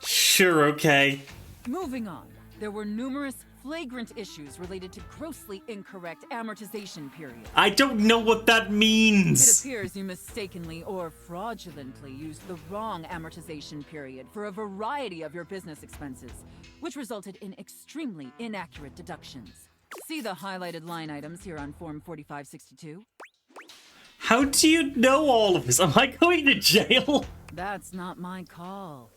Sure, okay. Moving on, there were numerous flagrant issues related to grossly incorrect amortization periods. I don't know what that It means. appears you mistakenly or fraudulently used the wrong amortization period for a variety of your business expenses, which resulted in extremely inaccurate deductions. See the highlighted line items here on Form 4562? How do you know all of this? Am I going to jail? That's not my call,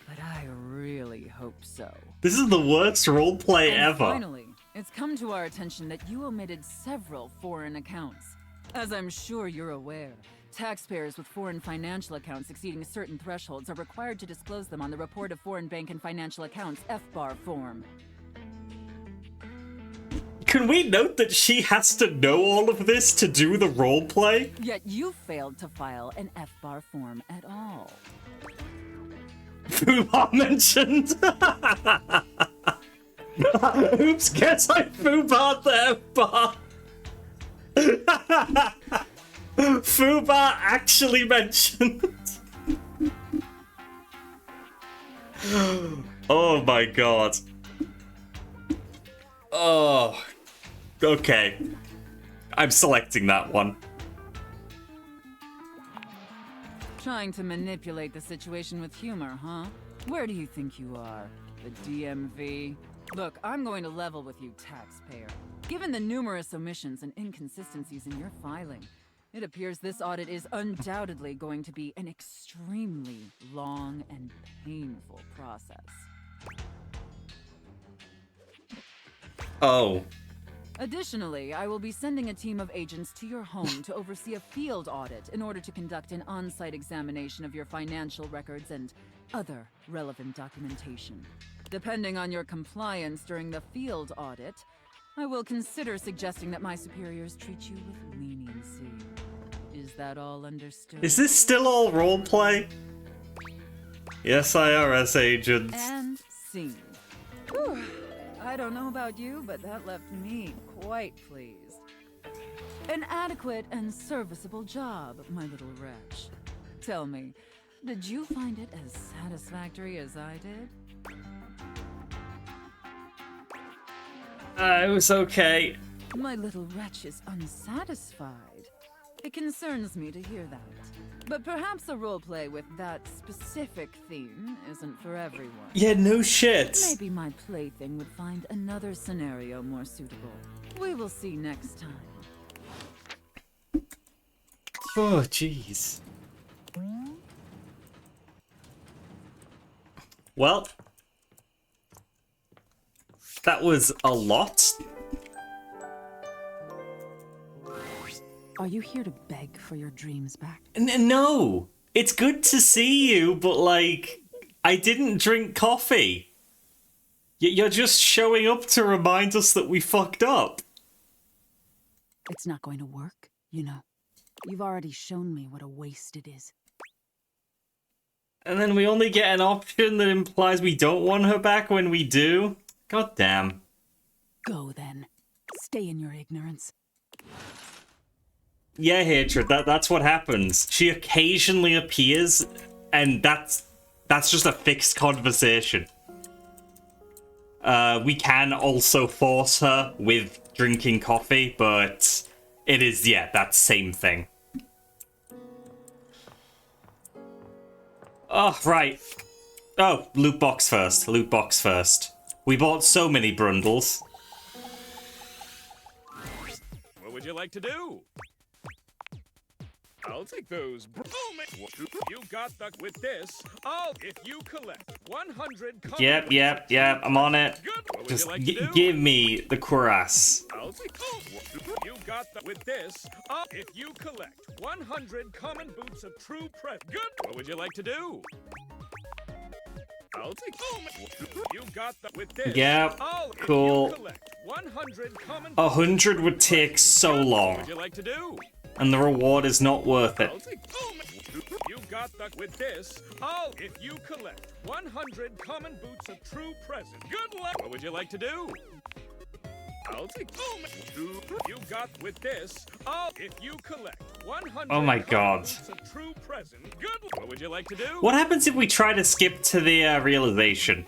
but I really hope so. This is the worst roleplay And ever. finally, it's come to our attention that you omitted several foreign accounts. As I'm sure you're aware, taxpayers with foreign financial accounts exceeding certain thresholds are required to disclose them on the Report of Foreign Bank and Financial Accounts FBAR form. Can we note that she has to know all of this to do the roleplay? Yet you failed to file an FBAR form at all. Fubar mentioned. Oops, guess I Fubar the F-bar. Fubar actually mentioned. Oh my god. Oh. Okay. I'm selecting that one. Trying to manipulate the situation with humor, huh? Where do you think you are? The DMV? Look, I'm going to level with you, taxpayer. Given the numerous omissions and inconsistencies in your filing, it appears this audit is undoubtedly going to be an extremely long and painful process. Oh. Additionally, I will be sending a team of agents to your home to oversee a field audit in order to conduct an on-site examination of your financial records and other relevant documentation. Depending on your compliance during the field audit, I will consider suggesting that my superiors treat you with leniency. Is that all understood? Is this still all roleplay? Yes, IRS agents. And scene. Whew. I don't know about you, but that left me quite pleased. An adequate and serviceable job, my little wretch. Tell me, did you find it as satisfactory as I did? It was okay. My little wretch is unsatisfied. It concerns me to hear that. But perhaps a roleplay with that specific theme isn't for everyone. Yeah, no shit. Maybe my plaything would find another scenario more suitable. We will see next time. Oh, jeez. Well, that was a lot. Are you here to beg for your dreams back? No, it's good to see you, but like, I didn't drink coffee. You're just showing up to remind us that we fucked up. It's not going to work, you know. You've already shown me what a waste it is. And then we only get an option that implies we don't want her back when we do? God damn. Go then. Stay in your ignorance. Yeah, Hatred, that's what happens. She occasionally appears, and that's just a fixed conversation. We can also force her with drinking coffee, but it is, yeah, that same thing. Oh, right. Oh, loot box first. Loot box first. We bought so many brundles. What would you like to do? I'll take those. You got the with this. If you collect 100. Yep. I'm on it. Good. What would Just you like to do? give me the cuirass. I'll take. You got the with this. If you collect 100 common boots of true press. Good. What would you like to do? I'll take. You got the with this. Yep. Cool. If you collect 100 common. 100 would take so What long, would you like to do? and the reward is not worth it. I'll take. You got the with this. If you collect 100 common boots of true present. Good luck. What would you like to do? I'll take. You got with this. Oh, if you collect 100. Oh my god. It's a true present. Good. What would you like to do? What happens if we try to skip to the realization?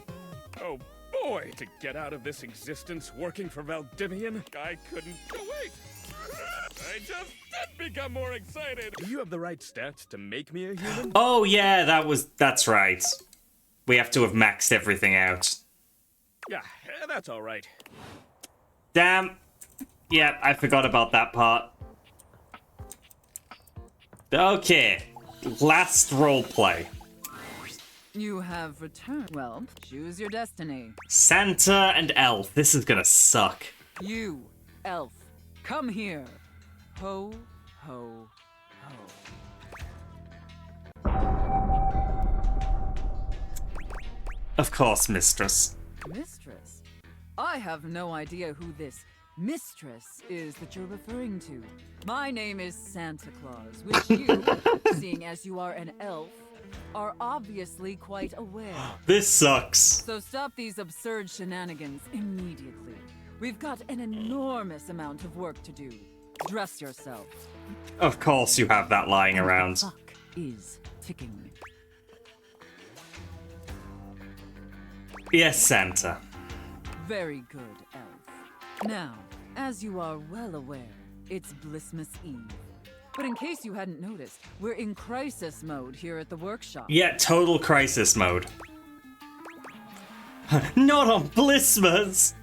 Oh boy, to get out of this existence working for Valdivian, I couldn't. Oh, wait. I just did become more excited. Do you have the right stats to make me a human? Oh yeah, that's right. We have to have maxed everything out. Yeah, that's all right. Damn. Yeah, I forgot about that part. Okay, last roleplay. You have returned. Well, choose your destiny. Santa and Elf. This is gonna suck. You, Elf, come here. Ho, ho, ho. Of course, mistress. Mistress? I have no idea who this mistress is that you're referring to. My name is Santa Claus, which you, seeing as you are an elf, are obviously quite aware. This sucks. So stop these absurd shenanigans immediately. We've got an enormous amount of work to do. Dress yourself. Of course you have that lying around. The clock is ticking. Yes, Santa. Very good, Elf. Now, as you are well aware, it's Blissmas Eve. But in case you hadn't noticed, we're in crisis mode here at the workshop. Yeah, total crisis mode. Not on Blissmas!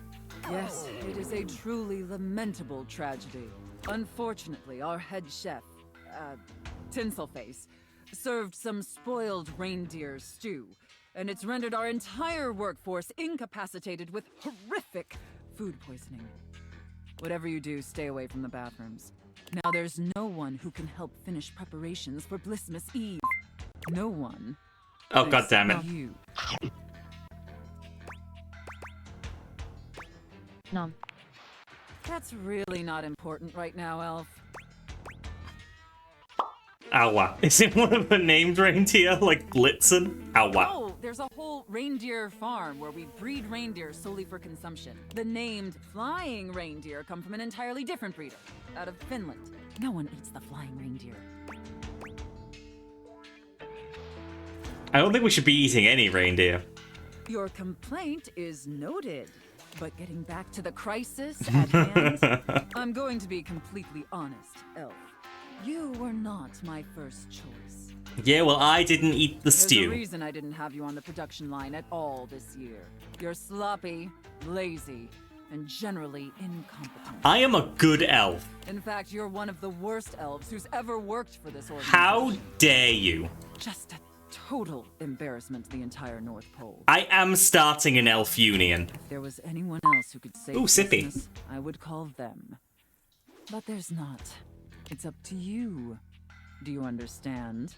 Yes, it is a truly lamentable tragedy. Unfortunately, our head chef, Tinselface, served some spoiled reindeer stew, and it's rendered our entire workforce incapacitated with horrific food poisoning. Whatever you do, stay away from the bathrooms. Now there's no one who can help finish preparations for Blissmas Eve. No one. Oh, goddammit. You. Nom. That's really not important right now, Elf. Awa. Is it one of the named reindeer, like Blitzen? Awa. Oh, there's a whole reindeer farm where we breed reindeer solely for consumption. The named flying reindeer come from an entirely different breeder, out of Finland. No one eats the flying reindeer. I don't think we should be eating any reindeer. Your complaint is noted. But getting back to the crisis at hand, I'm going to be completely honest, Elf. You were not my first choice. Yeah, well, I didn't eat the There's stew. a reason I didn't have you on the production line at all this year. You're sloppy, lazy, and generally incompetent. I am a good elf. In fact, you're one of the worst elves who's ever worked for this organization. How dare you? Just a total embarrassment to the entire North Pole. I am starting an elf union. If there was anyone else who could save Ooh, sippy. business, I would call them. But there's not. It's up to you. Do you understand?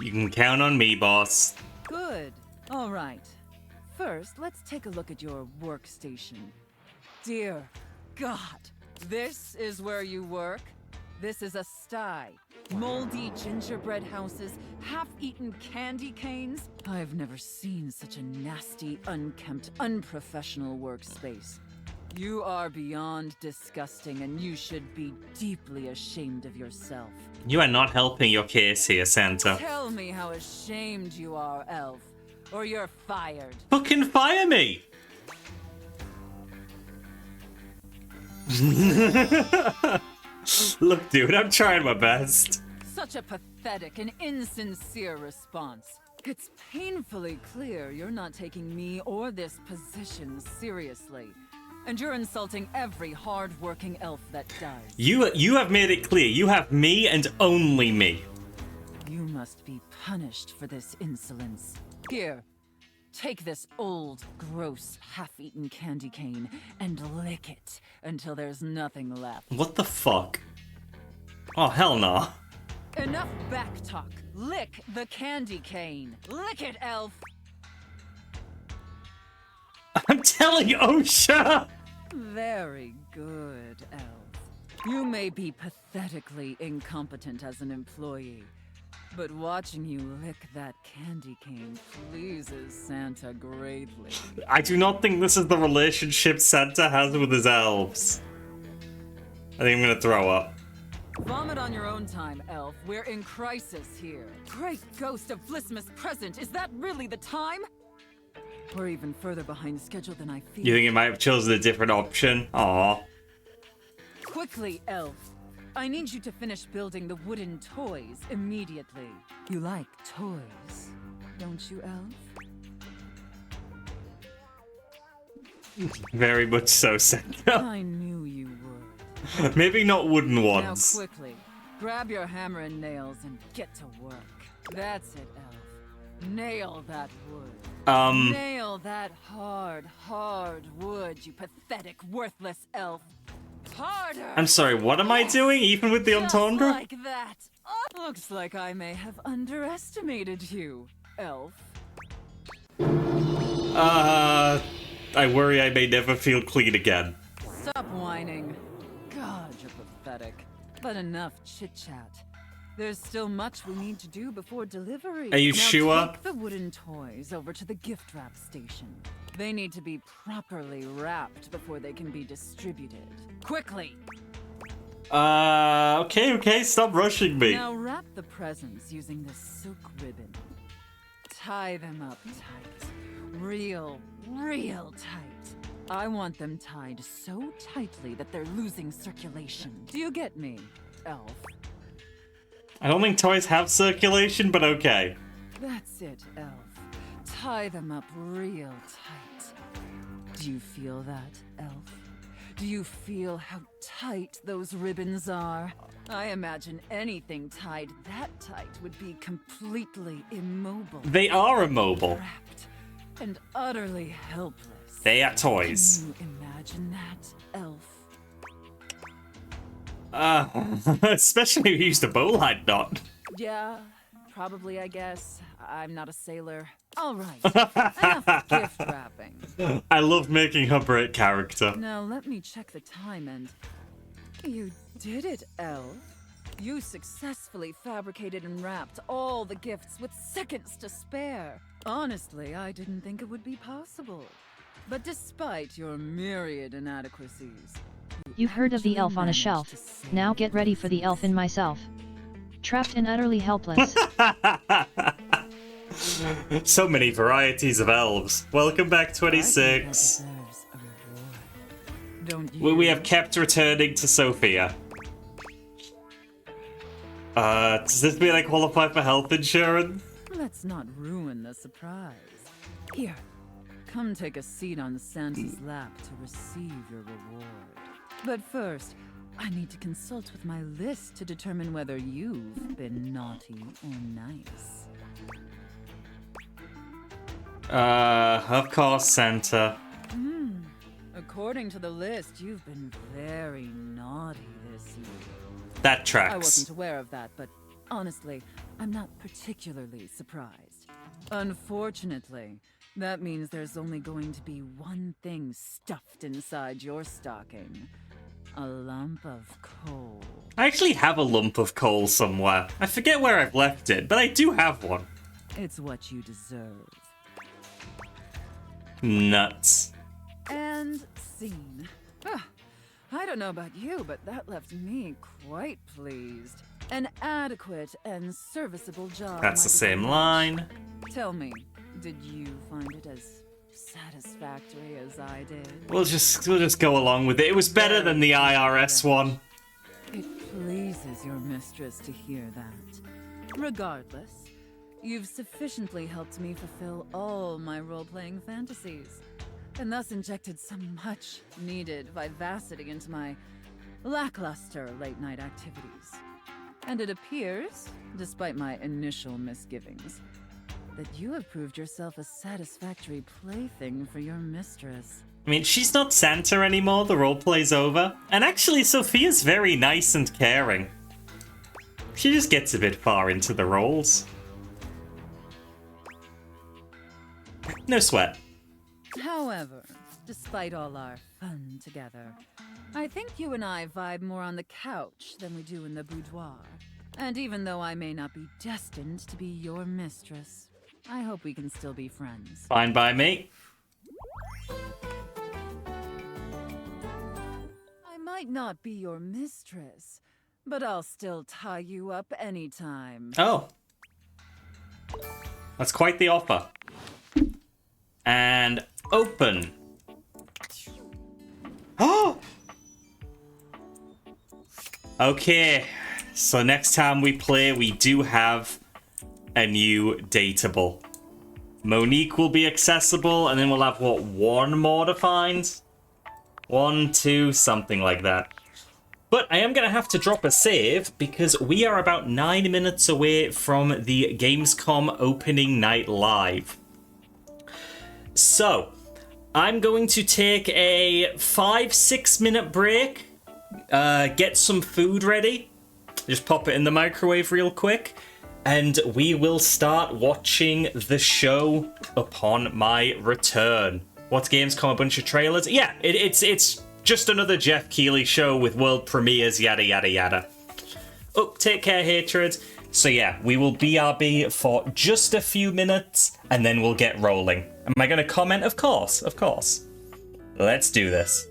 You can count on me, boss. Good. All right. First, let's take a look at your workstation. Dear God, this is where you work? This is a sty. Moldy gingerbread houses, half-eaten candy canes. I've never seen such a nasty, unkempt, unprofessional workspace. You are beyond disgusting, and you should be deeply ashamed of yourself. You are not helping your case here, Santa. Tell me how ashamed you are, Elf, or you're fired. Fucking fire me! Look, dude, I'm trying my best. Such a pathetic and insincere response. It's painfully clear you're not taking me or this position seriously. And you're insulting every hard-working elf that does. You have made it clear. You have me and only me. You must be punished for this insolence. Here, take this old, gross, half-eaten candy cane and lick it until there's nothing left. What the fuck? Oh, hell no. Enough backtalk. Lick the candy cane. Lick it, elf. I'm telling you, OSHA! Very good, elf. You may be pathetically incompetent as an employee, but watching you lick that candy cane pleases Santa greatly. I do not think this is the relationship Santa has with his elves. I think I'm gonna throw up. Vomit on your own time, elf. We're in crisis here. Great ghost of Blissmas present, is that really the time? We're even further behind schedule than I feared. You think it might have chosen a different option? Aww. Quickly, elf. I need you to finish building the wooden toys immediately. You like toys, don't you, elf? Very much so, Santa. I knew you would. Maybe not wooden ones. Now quickly, grab your hammer and nails and get to work. That's it, elf. Nail that wood. Nail that hard, hard wood, you pathetic, worthless elf. Harder! I'm sorry, what am I doing, even with the entendre? Just like that. Oh, looks like I may have underestimated you, elf. I worry I may never feel clean again. Stop whining. God, you're pathetic. But enough chit-chat. There's still much we need to do before delivery. Are you now sure? Take the wooden toys over to the gift wrap station. They need to be properly wrapped before they can be distributed. Quickly! Okay, stop rushing me. Now wrap the presents using this silk ribbon. Tie them up tight. Real tight. I want them tied so tightly that they're losing circulation. Do you get me, elf? I don't think toys have circulation, but okay. That's it, elf. Tie them up real tight. Do you feel that, elf? Do you feel how tight those ribbons are? I imagine anything tied that tight would be completely immobile. They are immobile. Trapped and utterly helpless. They are toys. Can you imagine that, elf? Especially if you used a bowline knot. Yeah, probably, I guess. I'm not a sailor. All right, enough gift wrapping. I love making her break character. Now let me check the time and... You did it, elf. You successfully fabricated and wrapped all the gifts with seconds to spare. Honestly, I didn't think it would be possible. But despite your myriad inadequacies... You've heard of the elf on a shelf. Now get ready for the elf in myself. Trapped and utterly helpless. So many varieties of elves. Welcome back, 26. We have kept returning to Sophia. Does this mean I qualify for health insurance? Let's not ruin the surprise. Here, come take a seat on Santa's lap to receive your reward. But first, I need to consult with my list to determine whether you've been naughty or nice. Of course, Santa. According to the list, you've been very naughty this year. That tracks. I wasn't aware of that, but honestly, I'm not particularly surprised. Unfortunately, that means there's only going to be one thing stuffed inside your stocking. A lump of coal. I actually have a lump of coal somewhere. I forget where I've left it, but I do have one. It's what you deserve. Nuts. And scene. I don't know about you, but that left me quite pleased. An adequate and serviceable job. That's the same line. Tell me, did you find it as satisfactory as I did? We'll just go along with it. It was better than the IRS one. It pleases your mistress to hear that. Regardless, you've sufficiently helped me fulfill all my role-playing fantasies, and thus injected some much-needed vivacity into my lackluster late-night activities. And it appears, despite my initial misgivings, that you have proved yourself a satisfactory plaything for your mistress. I mean, she's not Santa anymore, the roleplay's over. And actually, Sophia's very nice and caring. She just gets a bit far into the roles. No sweat. However, despite all our fun together, I think you and I vibe more on the couch than we do in the boudoir. And even though I may not be destined to be your mistress, I hope we can still be friends. Fine by me. I might not be your mistress, but I'll still tie you up anytime. Oh. That's quite the offer. And open. Oh! Okay. So next time we play, we do have a new dateable. Monique will be accessible, and then we'll have, what, one more to find? 1, 2, something like that. But I am going to have to drop a save, because we are about 9 minutes away from the Gamescom opening night live. So, I'm going to take a 5-6 minute break, get some food ready, just pop it in the microwave real quick, and we will start watching the show upon my return. What's Gamescom? A bunch of trailers? Yeah, it's just another Jeff Keighley show with world premieres, yada yada yada. Oh, take care, Hatred. So yeah, we will BRB for just a few minutes, and then we'll get rolling. Am I going to comment? Of course, of course. Let's do this.